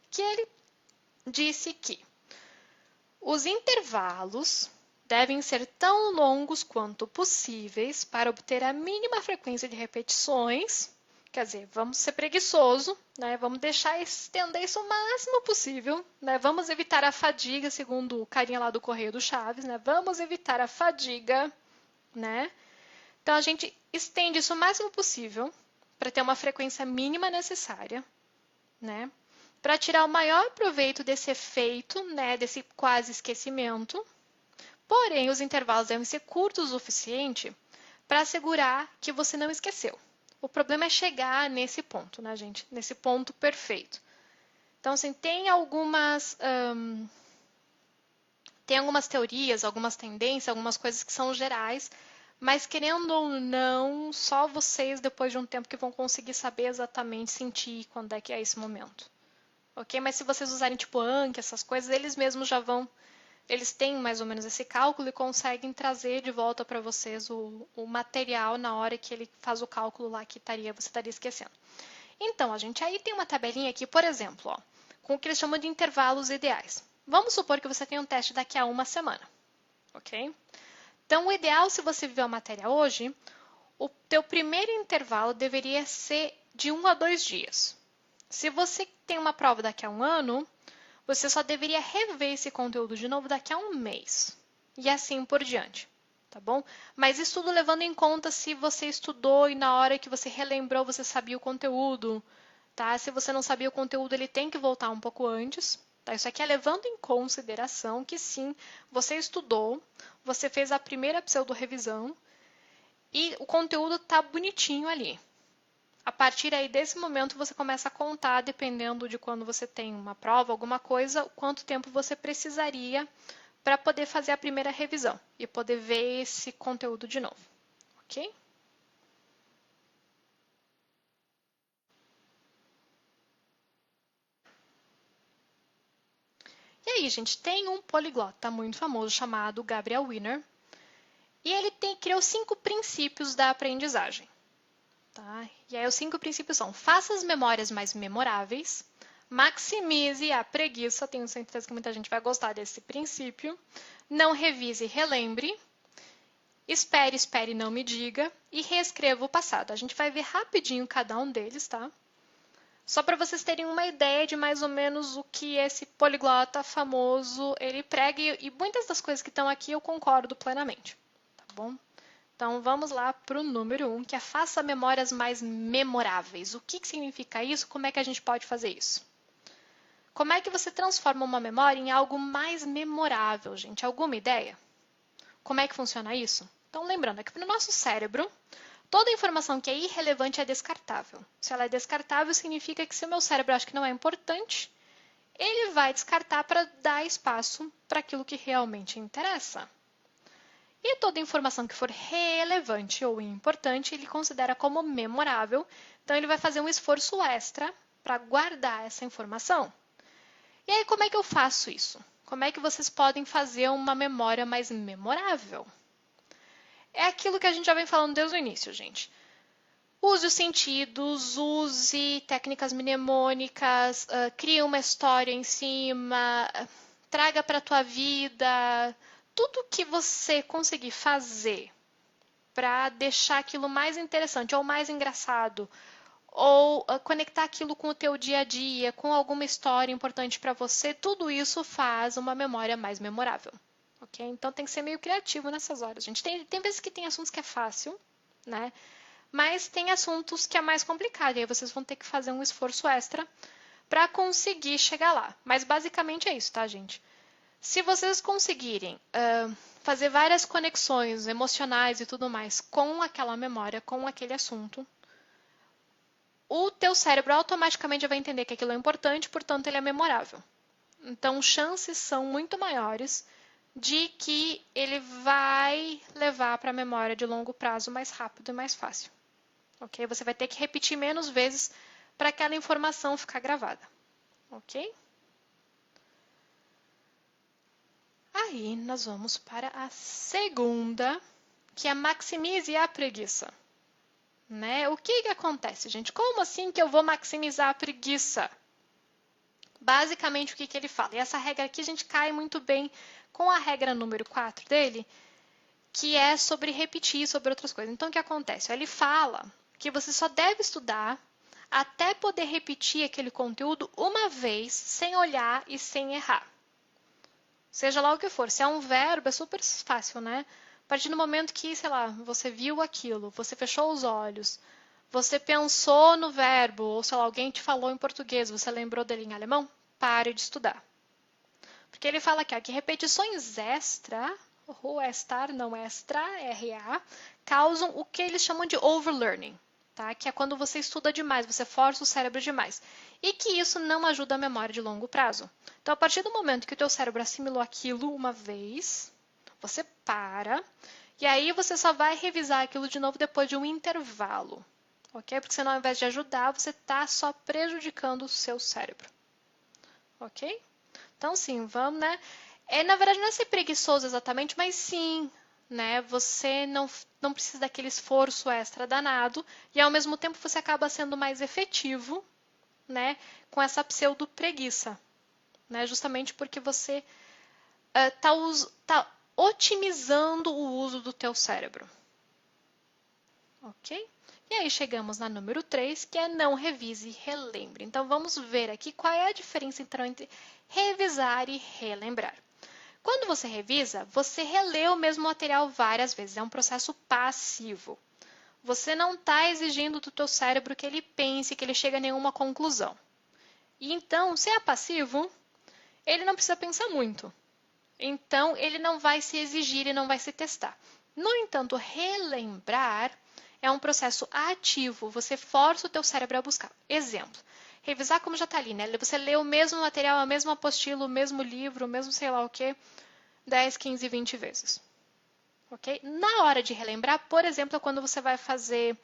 que ele disse que os intervalos devem ser tão longos quanto possíveis para obter a mínima frequência de repetições. Quer dizer, vamos ser preguiçoso, né? Vamos deixar estender isso o máximo possível, né? Vamos evitar a fadiga, segundo o carinha lá do Correio do Chaves, né? Vamos evitar a fadiga, né? Então a gente estende isso o máximo possível para ter uma frequência mínima necessária, né? Para tirar o maior proveito desse efeito, né, desse quase esquecimento. Porém, os intervalos devem ser curtos o suficiente para assegurar que você não esqueceu. O problema é chegar nesse ponto, né, gente? Nesse ponto perfeito. Então, assim, tem algumas teorias, algumas tendências, algumas coisas que são gerais, mas querendo ou não, só vocês, depois de um tempo, que vão conseguir saber exatamente, sentir quando é que é esse momento. Ok? Mas se vocês usarem tipo Anki, essas coisas, eles mesmos já vão, eles têm mais ou menos esse cálculo e conseguem trazer de volta para vocês o material na hora que ele faz o cálculo lá que você estaria esquecendo. Então, a gente aí tem uma tabelinha aqui, por exemplo, ó, com o que eles chamam de intervalos ideais. Vamos supor que você tem um teste daqui a uma semana, ok? Então, o ideal, se você viver a matéria hoje, o teu primeiro intervalo deveria ser de 1 a 2 dias. Se você tem uma prova daqui a um ano, você só deveria rever esse conteúdo de novo daqui a um mês. E assim por diante, tá bom? Mas isso tudo levando em conta se você estudou e na hora que você relembrou você sabia o conteúdo, tá? Se você não sabia o conteúdo, ele tem que voltar um pouco antes, tá? Isso aqui é levando em consideração que sim, você estudou, você fez a primeira pseudo-revisão e o conteúdo tá bonitinho ali. A partir aí desse momento você começa a contar, dependendo de quando você tem uma prova, alguma coisa, quanto tempo você precisaria para poder fazer a primeira revisão e poder ver esse conteúdo de novo, ok? E aí, gente, tem um poliglota muito famoso chamado Gabriel Wiener e ele criou 5 princípios da aprendizagem. Tá? E aí os 5 princípios são: faça as memórias mais memoráveis, maximize a preguiça, tenho certeza que muita gente vai gostar desse princípio, não revise e relembre, espere, espere e não me diga, e reescreva o passado. A gente vai ver rapidinho cada um deles, tá? Só para vocês terem uma ideia de mais ou menos o que esse poliglota famoso ele prega, e muitas das coisas que estão aqui eu concordo plenamente, tá bom? Então, vamos lá para o número 1, que é faça memórias mais memoráveis. O que significa isso? Como é que a gente pode fazer isso? Como é que você transforma uma memória em algo mais memorável, gente? Alguma ideia? Como é que funciona isso? Então, lembrando que para o nosso cérebro, toda informação que é irrelevante é descartável. Se ela é descartável, significa que se o meu cérebro acha que não é importante, ele vai descartar para dar espaço para aquilo que realmente interessa. E toda informação que for relevante ou importante, ele considera como memorável, então ele vai fazer um esforço extra para guardar essa informação. E aí, como é que eu faço isso? Como é que vocês podem fazer uma memória mais memorável? É aquilo que a gente já vem falando desde o início, gente. Use os sentidos, use técnicas mnemônicas, crie uma história em cima, traga para a tua vida. Tudo que você conseguir fazer para deixar aquilo mais interessante ou mais engraçado, ou conectar aquilo com o teu dia a dia, com alguma história importante para você, tudo isso faz uma memória mais memorável, ok? Então tem que ser meio criativo nessas horas, gente. Tem vezes que tem assuntos que é fácil, né? Mas tem assuntos que é mais complicado, e aí vocês vão ter que fazer um esforço extra para conseguir chegar lá. Mas basicamente é isso, tá, gente? Se vocês conseguirem fazer várias conexões emocionais e tudo mais com aquela memória, com aquele assunto, o teu cérebro automaticamente vai entender que aquilo é importante, portanto ele é memorável. Então, chances são muito maiores de que ele vai levar para a memória de longo prazo mais rápido e mais fácil. Ok? Você vai ter que repetir menos vezes para aquela informação ficar gravada. Ok? Aí nós vamos para a segunda, que é maximize a preguiça. Né? O que acontece, gente? Como assim que eu vou maximizar a preguiça? Basicamente, o que ele fala? E essa regra aqui a gente cai muito bem com a regra número 4 dele, que é sobre repetir, sobre outras coisas. Então, o que acontece? Ele fala que você só deve estudar até poder repetir aquele conteúdo uma vez, sem olhar e sem errar. Seja lá o que for. Se é um verbo, é super fácil, né? A partir do momento que, sei lá, você viu aquilo, você fechou os olhos, você pensou no verbo, ou sei lá, alguém te falou em português, você lembrou dele em alemão, pare de estudar. Porque ele fala aqui, ó, que repetições extra, ou extra, R-A, causam o que eles chamam de overlearning, tá? Que é quando você estuda demais, você força o cérebro demais. E que isso não ajuda a memória de longo prazo. Então, a partir do momento que o teu cérebro assimilou aquilo uma vez, você para, e aí você só vai revisar aquilo de novo depois de um intervalo. Ok? Porque senão, ao invés de ajudar, você está só prejudicando o seu cérebro. Ok? Então, sim, vamos, né? Na verdade, não é ser preguiçoso exatamente, mas sim, né? Você não precisa daquele esforço extra danado e, ao mesmo tempo, você acaba sendo mais efetivo, né? Com essa pseudo-preguiça, né? Justamente porque você tá otimizando o uso do teu cérebro. Ok? E aí chegamos na número 3, que é não revise e relembre. Então, vamos ver aqui qual é a diferença então, entre revisar e relembrar. Quando você revisa, você relê o mesmo material várias vezes. É um processo passivo. Você não está exigindo do teu cérebro que ele pense, que ele chegue a nenhuma conclusão. E então, se é passivo, ele não precisa pensar muito. Então, ele não vai se exigir e não vai se testar. No entanto, relembrar é um processo ativo. Você força o teu cérebro a buscar. Exemplo. Revisar como já está ali, né? Você lê o mesmo material, a mesma apostila, o mesmo livro, o mesmo sei lá o quê, 10, 15, 20 vezes. Ok? Na hora de relembrar, por exemplo, é quando você vai fazer,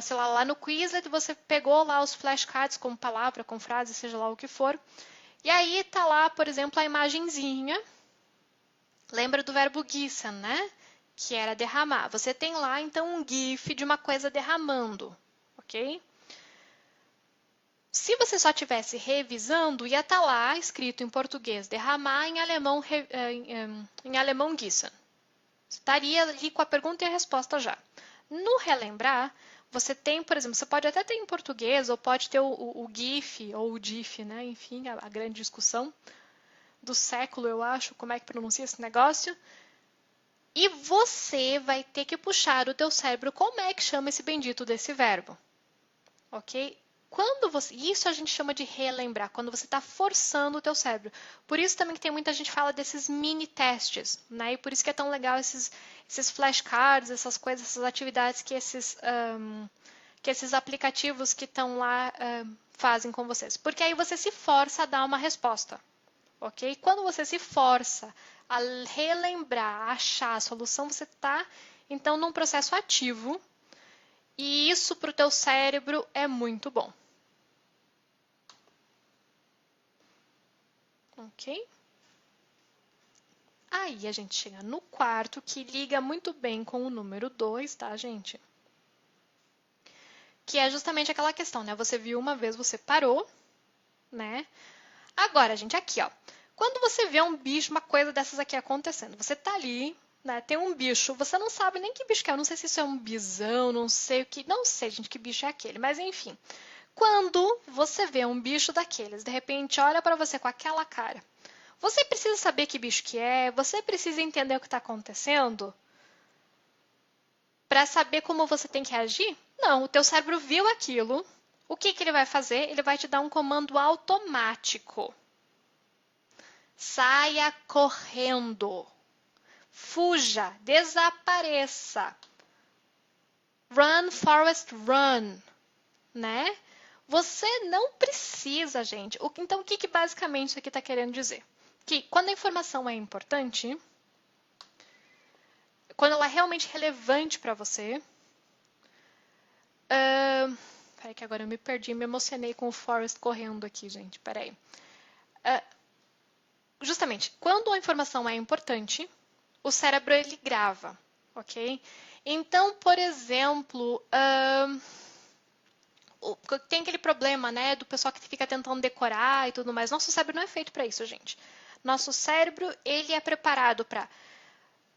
sei lá no Quizlet, você pegou lá os flashcards com palavra, com frase, seja lá o que for. E aí tá lá, por exemplo, a imagenzinha. Lembra do verbo gießen, né? Que era derramar. Você tem lá, então, um GIF de uma coisa derramando, ok? Se você só estivesse revisando, ia estar lá escrito em português derramar, em alemão gießen. Estaria ali com a pergunta e a resposta já. No relembrar, você tem, por exemplo, você pode até ter em português, ou pode ter o GIF, ou o DIF, né? Enfim, a grande discussão do século, eu acho, como é que pronuncia esse negócio. E você vai ter que puxar o teu cérebro como é que chama esse bendito desse verbo. Ok? Isso a gente chama de relembrar, quando você está forçando o teu cérebro. Por isso também que tem muita gente que fala desses mini testes, né? E por isso que é tão legal esses flashcards, essas coisas, essas atividades que esses aplicativos que estão lá fazem com vocês. Porque aí você se força a dar uma resposta. Ok? Quando você se força a relembrar, a achar a solução, você está, então, num processo ativo. E isso para o teu cérebro é muito bom. Ok? Aí a gente chega no quarto, que liga muito bem com o número 2, tá, gente? Que é justamente aquela questão, né? Você viu uma vez, você parou, né? Agora, gente, aqui, ó. Quando você vê um bicho, uma coisa dessas aqui acontecendo, você tá ali, né? Tem um bicho, você não sabe nem que bicho que é. Eu não sei se isso é um bisão, não sei o que. Não sei, gente, que bicho é aquele, mas enfim. Quando você vê um bicho daqueles, de repente olha para você com aquela cara, Você precisa saber que bicho que é, você precisa entender o que está acontecendo para saber como você tem que agir? Não, o teu cérebro viu aquilo. O que ele vai fazer? Ele vai te dar um comando automático. Saia correndo. Fuja, desapareça. Run, Forrest, run, né? Você não precisa, gente. Então, o que basicamente isso aqui está querendo dizer? Que quando a informação é importante, quando ela é realmente relevante para você... Peraí que agora eu me perdi, me emocionei com o Forrest correndo aqui, gente. Peraí. Justamente, quando a informação é importante, o cérebro ele grava, ok? Então, por exemplo, tem aquele problema, né, do pessoal que fica tentando decorar e tudo mais. Nosso cérebro não é feito para isso, gente. Nosso cérebro, ele é preparado para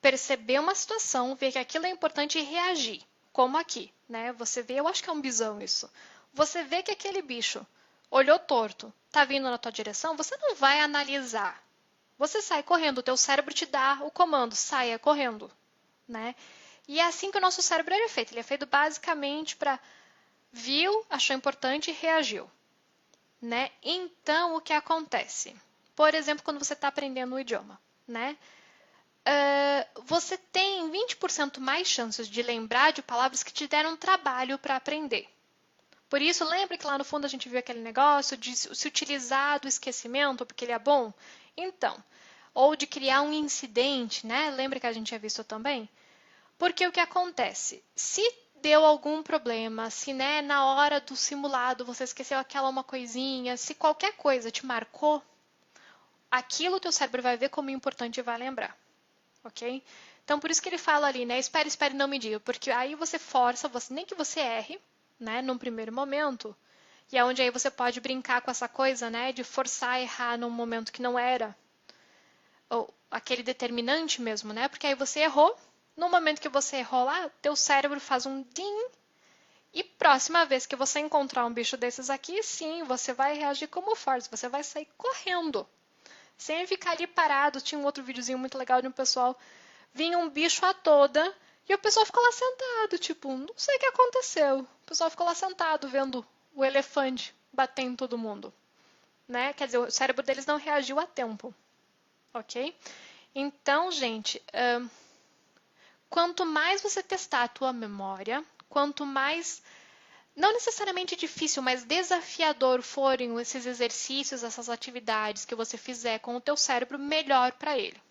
perceber uma situação, ver que aquilo é importante e reagir. Como aqui, né? Você vê, eu acho que é um bisão isso. Você vê que aquele bicho olhou torto, tá vindo na tua direção, você não vai analisar. Você sai correndo, o teu cérebro te dá o comando, saia correndo, né? E é assim que o nosso cérebro é feito. Ele é feito basicamente para viu, achou importante e reagiu, né? Então, o que acontece? Por exemplo, quando você está aprendendo um idioma, né? Você tem 20% mais chances de lembrar de palavras que te deram trabalho para aprender. Por isso, lembra que lá no fundo a gente viu aquele negócio de se utilizar do esquecimento porque ele é bom? Então, ou de criar um incidente, né? Lembra que a gente tinha visto também? Porque o que acontece? Se deu algum problema, se né, na hora do simulado você esqueceu aquela uma coisinha, se qualquer coisa te marcou, aquilo o teu cérebro vai ver como importante e vai lembrar, ok? Então, por isso que ele fala ali, né? Espere, espere, não me diga, porque aí você força, nem que você erre, né, num primeiro momento, e é onde aí você pode brincar com essa coisa, né, de forçar a errar num momento que não era, ou aquele determinante mesmo, né? Porque aí você errou, no momento que você errou lá, teu cérebro faz um din, e próxima vez que você encontrar um bicho desses aqui, sim, você vai reagir como Forrest, você vai sair correndo, sem ficar ali parado. Tinha um outro videozinho muito legal de um pessoal, vinha um bicho a toda, e o pessoal ficou lá sentado, tipo, não sei o que aconteceu. O pessoal ficou lá sentado, vendo o elefante bater em todo mundo, né? Quer dizer, o cérebro deles não reagiu a tempo, ok? Então, gente, quanto mais você testar a tua memória, quanto mais, não necessariamente difícil, mas desafiador forem esses exercícios, essas atividades que você fizer com o teu cérebro, melhor para ele.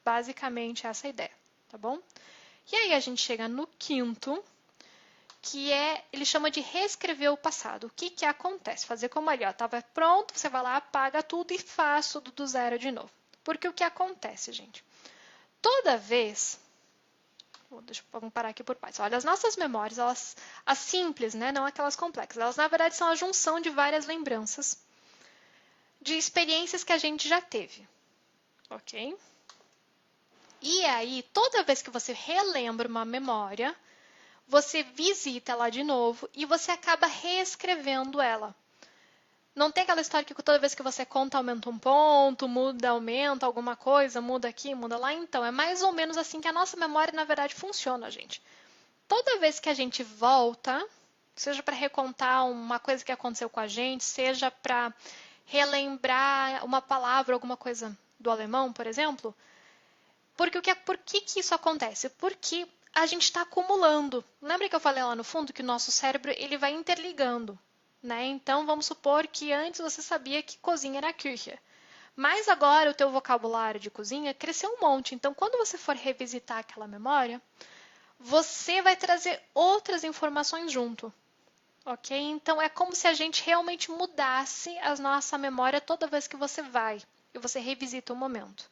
Basicamente essa é a ideia, tá bom? E aí a gente chega no quinto, que ele chama de reescrever o passado. O que acontece? Fazer como ali, ó, estava pronto, você vai lá, apaga tudo e faz tudo do zero de novo. Porque o que acontece, gente? Toda vez... Vamos parar aqui por partes. Olha, as nossas memórias, as simples, né, não aquelas complexas, elas na verdade são a junção de várias lembranças de experiências que a gente já teve, ok? E aí, toda vez que você relembra uma memória, você visita ela de novo e você acaba reescrevendo ela. Não tem aquela história que toda vez que você conta aumenta um ponto, muda, aumenta alguma coisa, muda aqui, muda lá. Então, é mais ou menos assim que a nossa memória, na verdade, funciona, gente. Toda vez que a gente volta, seja para recontar uma coisa que aconteceu com a gente, seja para relembrar uma palavra, alguma coisa do alemão, por exemplo, por que isso acontece? Porque a gente está acumulando. Lembra que eu falei lá no fundo que o nosso cérebro ele vai interligando, né? Então, vamos supor que antes você sabia que cozinha era Küche. Mas agora o teu vocabulário de cozinha cresceu um monte. Então, quando você for revisitar aquela memória, você vai trazer outras informações junto, ok? Então, é como se a gente realmente mudasse a nossa memória toda vez que você vai e você revisita o momento.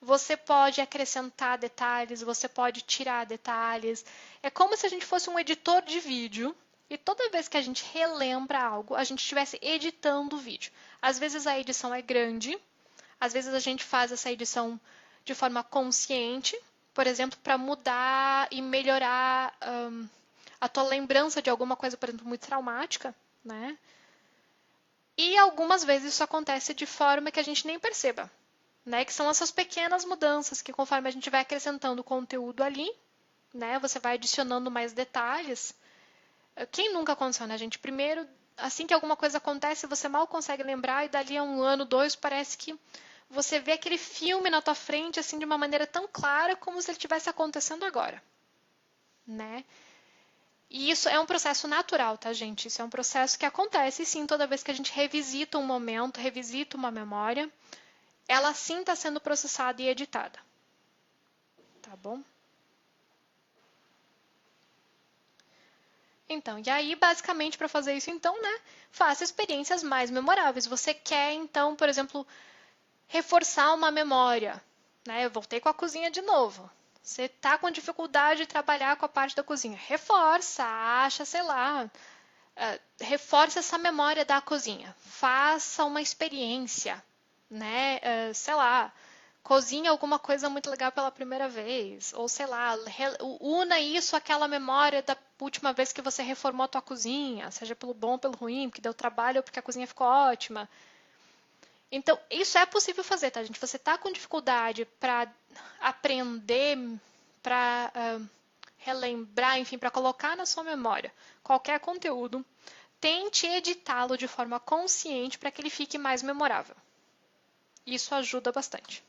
Você pode acrescentar detalhes, você pode tirar detalhes. É como se a gente fosse um editor de vídeo e toda vez que a gente relembra algo, a gente estivesse editando o vídeo. Às vezes a edição é grande, às vezes a gente faz essa edição de forma consciente, por exemplo, para mudar e melhorar a tua lembrança de alguma coisa, por exemplo, muito traumática, né? E algumas vezes isso acontece de forma que a gente nem perceba. né? Que são essas pequenas mudanças que conforme a gente vai acrescentando conteúdo ali, né? Você vai adicionando mais detalhes. Quem nunca aconteceu, né, gente? Primeiro, assim que alguma coisa acontece, você mal consegue lembrar e dali a um ano, dois, parece que você vê aquele filme na tua frente assim de uma maneira tão clara como se ele estivesse acontecendo agora, né? E isso é um processo natural, tá, gente? Isso é um processo que acontece sim toda vez que a gente revisita um momento, revisita uma memória, ela sim está sendo processada e editada, tá bom? Então, e aí, basicamente, para fazer isso, então, né, faça experiências mais memoráveis. Você quer, então, por exemplo, reforçar uma memória, né? Eu voltei com a cozinha de novo. Você está com dificuldade de trabalhar com a parte da cozinha. Reforça, acha, sei lá, reforce essa memória da cozinha. Faça uma experiência, né? Sei lá, cozinha alguma coisa muito legal pela primeira vez, ou sei lá, una isso àquela memória da última vez que você reformou a tua cozinha, seja pelo bom ou pelo ruim, porque deu trabalho ou porque a cozinha ficou ótima. Então, isso é possível fazer, tá, gente? Você tá com dificuldade para aprender, para relembrar, enfim, para colocar na sua memória qualquer conteúdo, tente editá-lo de forma consciente para que ele fique mais memorável. Isso ajuda bastante,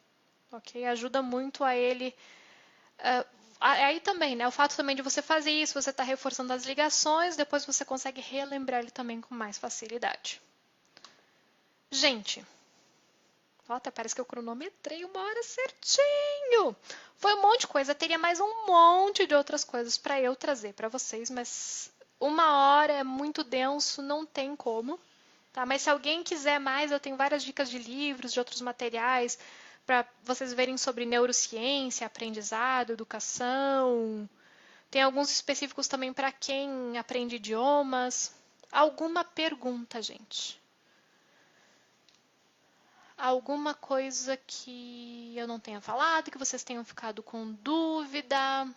ok? Ajuda muito a ele. Aí também, né? O fato também de você fazer isso, você está reforçando as ligações, depois você consegue relembrar ele também com mais facilidade. Gente, até parece que eu cronometrei uma hora certinho. Foi um monte de coisa. Teria mais um monte de outras coisas para eu trazer para vocês, mas uma hora é muito denso, não tem como. Tá? Mas se alguém quiser mais, eu tenho várias dicas de livros, de outros materiais, para vocês verem sobre neurociência, aprendizado, educação. Tem alguns específicos também para quem aprende idiomas. Alguma pergunta, gente? Alguma coisa que eu não tenha falado, que vocês tenham ficado com dúvida?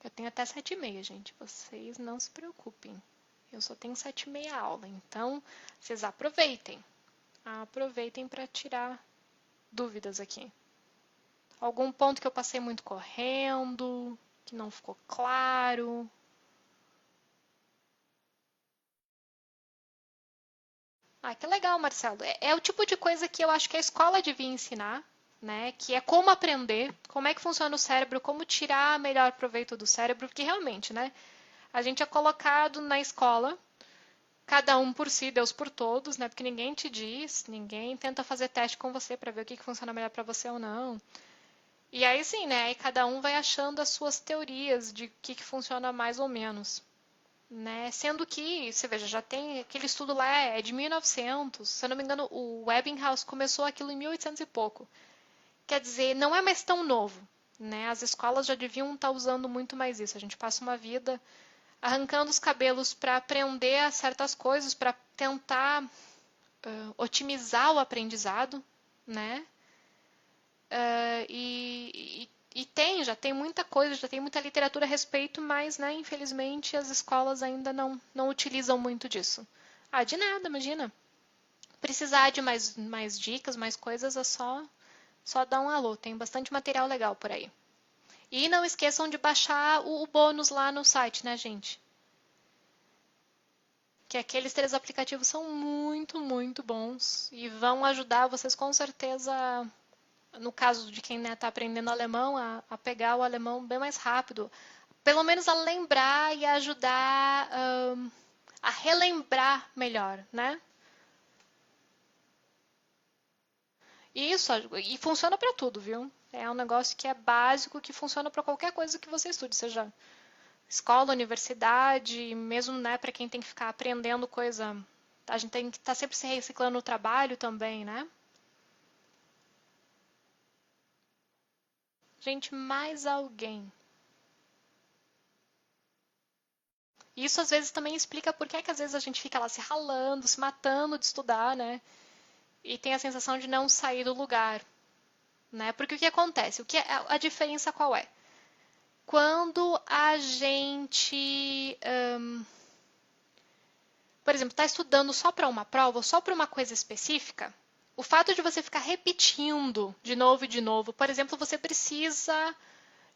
Eu tenho até 7h30, gente. Vocês não se preocupem. Eu só tenho 7h30 aula, então vocês aproveitem. Aproveitem para tirar dúvidas aqui. Algum ponto que eu passei muito correndo, que não ficou claro? Ah, que legal, Marcelo. É o tipo de coisa que eu acho que a escola devia ensinar, né? Que é como aprender, como é que funciona o cérebro, como tirar melhor proveito do cérebro, porque realmente, né? A gente é colocado na escola, cada um por si, Deus por todos, né? Porque ninguém te diz, ninguém tenta fazer teste com você para ver o que funciona melhor para você ou não. E aí sim, né? Aí cada um vai achando as suas teorias de o que funciona mais ou menos. Né? Sendo que, você veja, já tem aquele estudo lá, é de 1900, se eu não me engano, o Webinghouse começou aquilo em 1800 e pouco. Quer dizer, não é mais tão novo, né? As escolas já deviam estar usando muito mais isso. A gente passa uma vida arrancando os cabelos para aprender a certas coisas, para tentar otimizar o aprendizado, né? Já tem muita coisa, já tem muita literatura a respeito, mas, né, infelizmente, as escolas ainda não utilizam muito disso. Ah, de nada, imagina. Precisar de mais dicas, mais coisas, é só dar um alô. Tem bastante material legal por aí. E não esqueçam de baixar o bônus lá no site, né, gente? Que aqueles 3 aplicativos são muito, muito bons e vão ajudar vocês com certeza, no caso de quem está aprendendo alemão, a pegar o alemão bem mais rápido. Pelo menos a lembrar e a ajudar a relembrar melhor, né? Isso, e funciona para tudo, viu? É um negócio que é básico, que funciona para qualquer coisa que você estude, seja escola, universidade, mesmo, né, para quem tem que ficar aprendendo coisa. A gente tem que estar sempre se reciclando no trabalho também, né? Gente, mais alguém. Isso às vezes também explica por que é que às vezes a gente fica lá se ralando, se matando de estudar, né? E tem a sensação de não sair do lugar. né? Porque o que acontece? A diferença qual é? Quando a gente, por exemplo, está estudando só para uma prova ou só para uma coisa específica, o fato de você ficar repetindo de novo e de novo, por exemplo, você precisa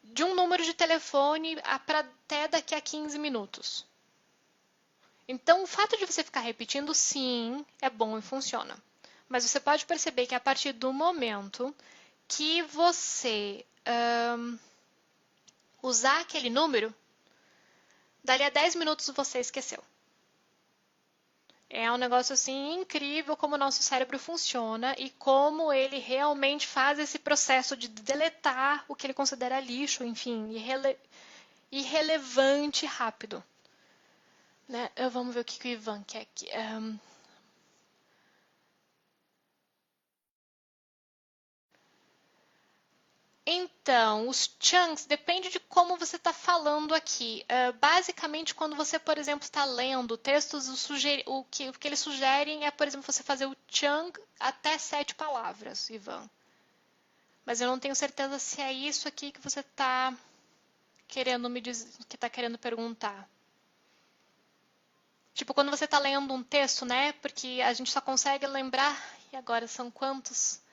de um número de telefone para até daqui a 15 minutos. Então, o fato de você ficar repetindo, sim, é bom e funciona. Mas você pode perceber que a partir do momento que você usar aquele número, dali a 10 minutos você esqueceu. É um negócio assim incrível como o nosso cérebro funciona e como ele realmente faz esse processo de deletar o que ele considera lixo, enfim, irrelevante rápido. Né? Vamos ver o que o Ivan quer aqui. Então, os chunks depende de como você está falando aqui. Basicamente, quando você, por exemplo, está lendo textos, o que eles sugerem é, por exemplo, você fazer o chunk até 7 palavras, Ivan. Mas eu não tenho certeza se é isso aqui que você está querendo me dizer, que está querendo perguntar. Tipo, quando você está lendo um texto, né? Porque a gente só consegue lembrar. E agora são quantos?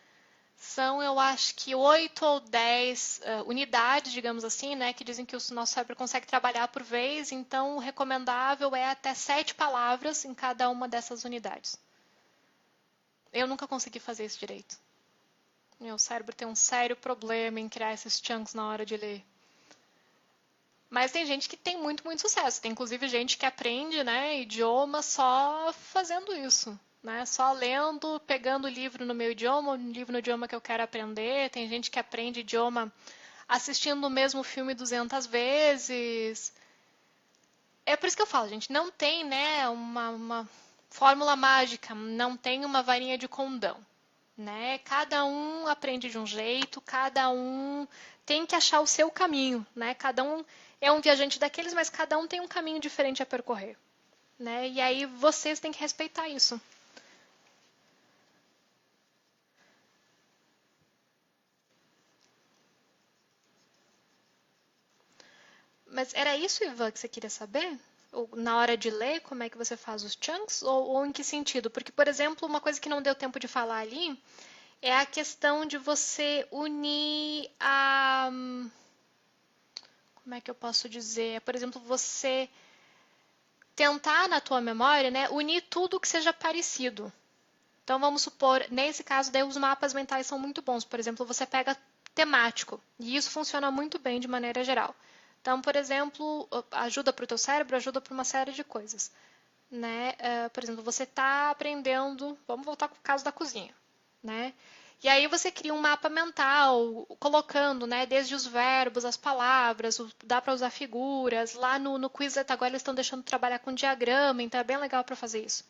São, eu acho que 8 ou 10 unidades, digamos assim, né, que dizem que o nosso cérebro consegue trabalhar por vez, então o recomendável é até 7 palavras em cada uma dessas unidades. Eu nunca consegui fazer isso direito. Meu cérebro tem um sério problema em criar esses chunks na hora de ler. Mas tem gente que tem muito, muito sucesso. Tem inclusive gente que aprende, né, idioma só fazendo isso. Né? Só lendo, pegando o livro no meu idioma, o livro no idioma que eu quero aprender. Tem gente que aprende idioma assistindo o mesmo filme 200 vezes. É por isso que eu falo, gente, não tem, né, uma fórmula mágica, não tem uma varinha de condão, né? Cada um aprende de um jeito, cada um tem que achar o seu caminho, né? Cada um é um viajante daqueles, mas cada um tem um caminho diferente a percorrer, né? E aí vocês têm que respeitar isso. Mas era isso, Ivan, que você queria saber? Ou, na hora de ler, como é que você faz os chunks? Ou em que sentido? Porque, por exemplo, uma coisa que não deu tempo de falar ali é a questão de você unir a. Como é que eu posso dizer? Por exemplo, você tentar na tua memória, né, unir tudo que seja parecido. Então, vamos supor, nesse caso, daí os mapas mentais são muito bons. Por exemplo, você pega temático, e isso funciona muito bem de maneira geral. Então, por exemplo, ajuda para o teu cérebro, ajuda para uma série de coisas. Né? Por exemplo, você está aprendendo, vamos voltar para o caso da cozinha. Né? E aí você cria um mapa mental, colocando, né, desde os verbos, as palavras, dá para usar figuras. Lá no Quizlet agora eles estão deixando trabalhar com diagrama, então é bem legal para fazer isso.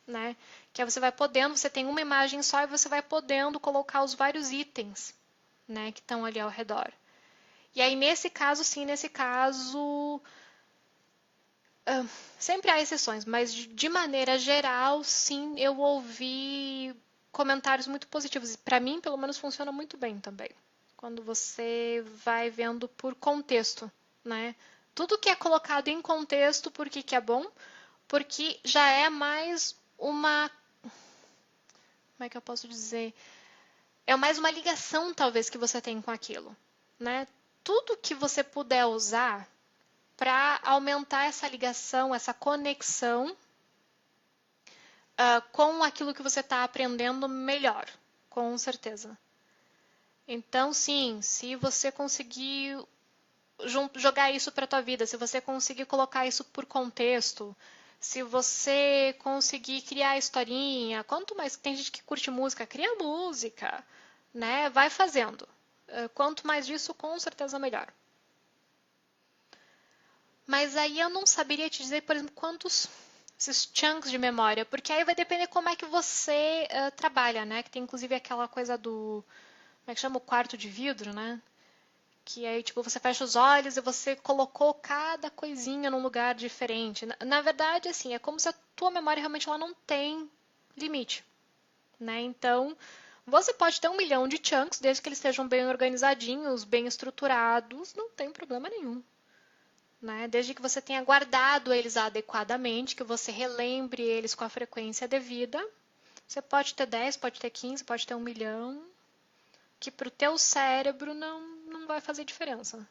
Né? Que aí você vai podendo, você tem uma imagem só e você vai podendo colocar os vários itens, né, que estão ali ao redor. E aí nesse caso, sim, nesse caso, sempre há exceções, mas de maneira geral, sim, eu ouvi comentários muito positivos. Para mim, pelo menos, funciona muito bem também. Quando você vai vendo por contexto, né? Tudo que é colocado em contexto, por que é bom? Porque já é mais uma. Como é que eu posso dizer? É mais uma ligação, talvez, que você tem com aquilo, né? Tudo que você puder usar para aumentar essa ligação, essa conexão com aquilo que você está aprendendo melhor, com certeza. Então, sim, se você conseguir jogar isso para a tua vida, se você conseguir colocar isso por contexto, se você conseguir criar historinha, quanto mais tem gente que curte música, cria música, né? Vai fazendo. Quanto mais disso, com certeza melhor. Mas aí eu não saberia te dizer, por exemplo, quantos esses chunks de memória, porque aí vai depender como é que você trabalha, né? Que tem inclusive aquela coisa do, como é que chama? O quarto de vidro, né? Que aí, tipo, você fecha os olhos e você colocou cada coisinha num lugar diferente. Na verdade, assim, é como se a tua memória realmente ela não tem limite, né? Então, Você pode ter 1 milhão de chunks, desde que eles estejam bem organizadinhos, bem estruturados, não tem problema nenhum. Né? Desde que você tenha guardado eles adequadamente, que você relembre eles com a frequência devida. Você pode ter 10, pode ter 15, pode ter 1 milhão, que para o teu cérebro não vai fazer diferença.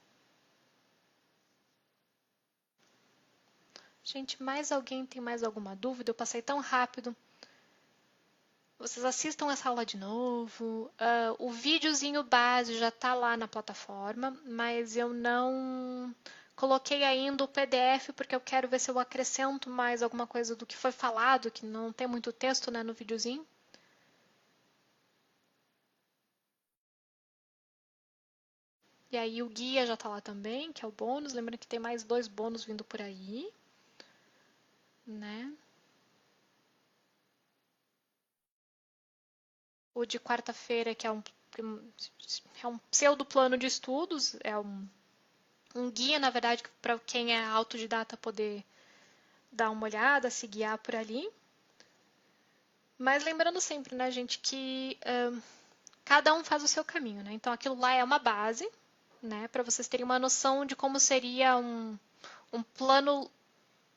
Gente, mais alguém tem mais alguma dúvida? Eu passei tão rápido. Vocês assistam essa aula de novo. O videozinho base já está lá na plataforma, mas eu não coloquei ainda o PDF porque eu quero ver se eu acrescento mais alguma coisa do que foi falado, que não tem muito texto, né, no videozinho. E aí o guia já está lá também, que é o bônus. Lembrando que tem mais 2 bônus vindo por aí, né? O de quarta-feira, que é um pseudo plano de estudos, é um guia, na verdade, para quem é autodidata poder dar uma olhada, se guiar por ali. Mas lembrando sempre, né, gente, que cada um faz o seu caminho, né? Então aquilo lá é uma base, né, para vocês terem uma noção de como seria um plano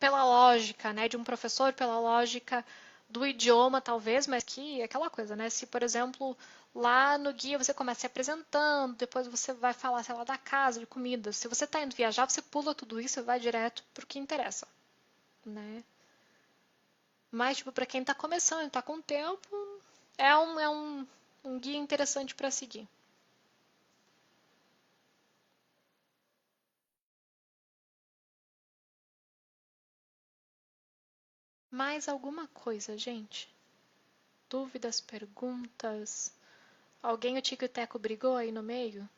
pela lógica, né, de um professor, pela lógica do idioma, talvez, mas que é aquela coisa, né? Se, por exemplo, lá no guia você começa se apresentando, depois você vai falar, sei lá, da casa, de comida. Se você está indo viajar, você pula tudo isso e vai direto para o que interessa, né? Mas, tipo, para quem está começando, está com tempo, é um guia interessante para seguir. Mais alguma coisa, gente? Dúvidas, perguntas? Alguém o Tico e o Teco brigou aí no meio?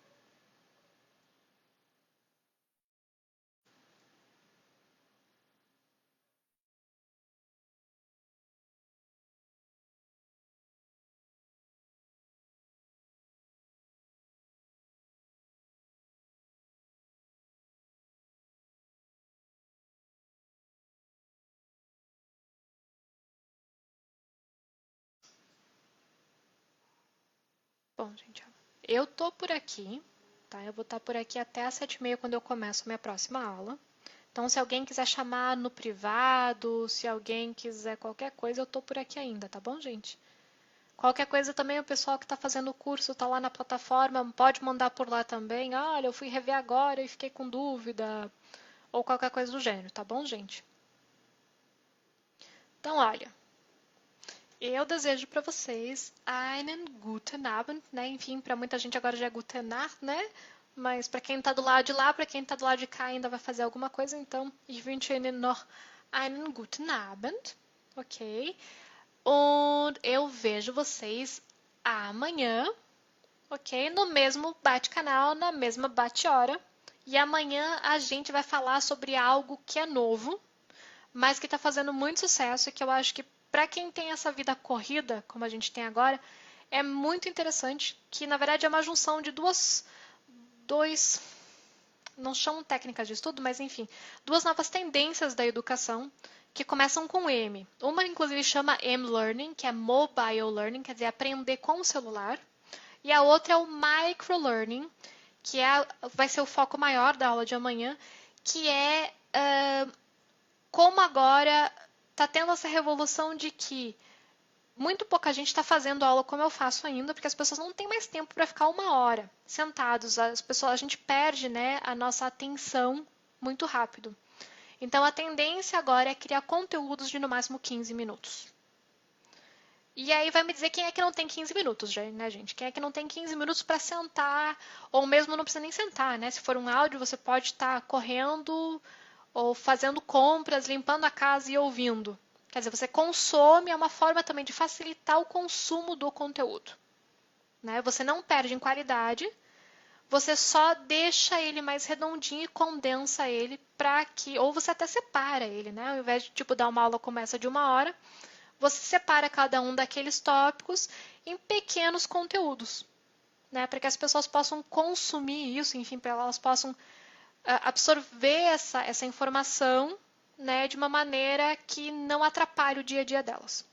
Bom, gente, ó, eu tô por aqui, tá? Eu vou estar por aqui até às 7h30 quando eu começo a minha próxima aula. Então, se alguém quiser chamar no privado, se alguém quiser qualquer coisa, eu tô por aqui ainda, tá bom, gente? Qualquer coisa também, o pessoal que está fazendo o curso tá lá na plataforma, pode mandar por lá também. Olha, eu fui rever agora e fiquei com dúvida, ou qualquer coisa do gênero, tá bom, gente? Então, olha, eu desejo para vocês einen guten Abend, né? Enfim, para muita gente agora já é gute Nacht, né? Mas para quem está do lado de lá, para quem está do lado de cá ainda vai fazer alguma coisa, então ich wünsche Ihnen noch einen guten Abend, ok? Und eu vejo vocês amanhã, ok? No mesmo bate-canal, na mesma bate-hora. E amanhã a gente vai falar sobre algo que é novo, mas que está fazendo muito sucesso e que eu acho que para quem tem essa vida corrida, como a gente tem agora, é muito interessante, que na verdade é uma junção de dois, não chamam técnicas de estudo, mas enfim, duas novas tendências da educação que começam com M. Uma, inclusive, chama M-Learning, que é Mobile Learning, quer dizer, aprender com o celular. E a outra é o Microlearning, que vai ser o foco maior da aula de amanhã, que é como agora está tendo essa revolução de que muito pouca gente está fazendo aula como eu faço ainda, porque as pessoas não têm mais tempo para ficar 1 hora sentados. A gente perde, né, a nossa atenção muito rápido. Então a tendência agora é criar conteúdos de no máximo 15 minutos. E aí vai me dizer quem é que não tem 15 minutos, né, gente? Quem é que não tem 15 minutos para sentar, ou mesmo não precisa nem sentar, né? Se for um áudio, você pode estar correndo ou fazendo compras, limpando a casa e ouvindo. Quer dizer, você consome, é uma forma também de facilitar o consumo do conteúdo. Né? Você não perde em qualidade, você só deixa ele mais redondinho e condensa ele para que, ou você até separa ele, né? Ao invés de tipo dar uma aula começa de 1 hora, você separa cada um daqueles tópicos em pequenos conteúdos, né? Para que as pessoas possam consumir isso, enfim, para elas possam absorver essa informação, né, de uma maneira que não atrapalhe o dia a dia delas.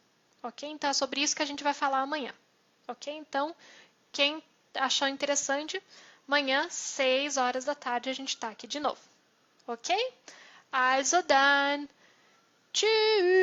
Ok? Então é sobre isso que a gente vai falar amanhã. Ok? Então, quem achou interessante, amanhã, 6 horas da tarde, a gente está aqui de novo. Ok? Also dann, tschüss!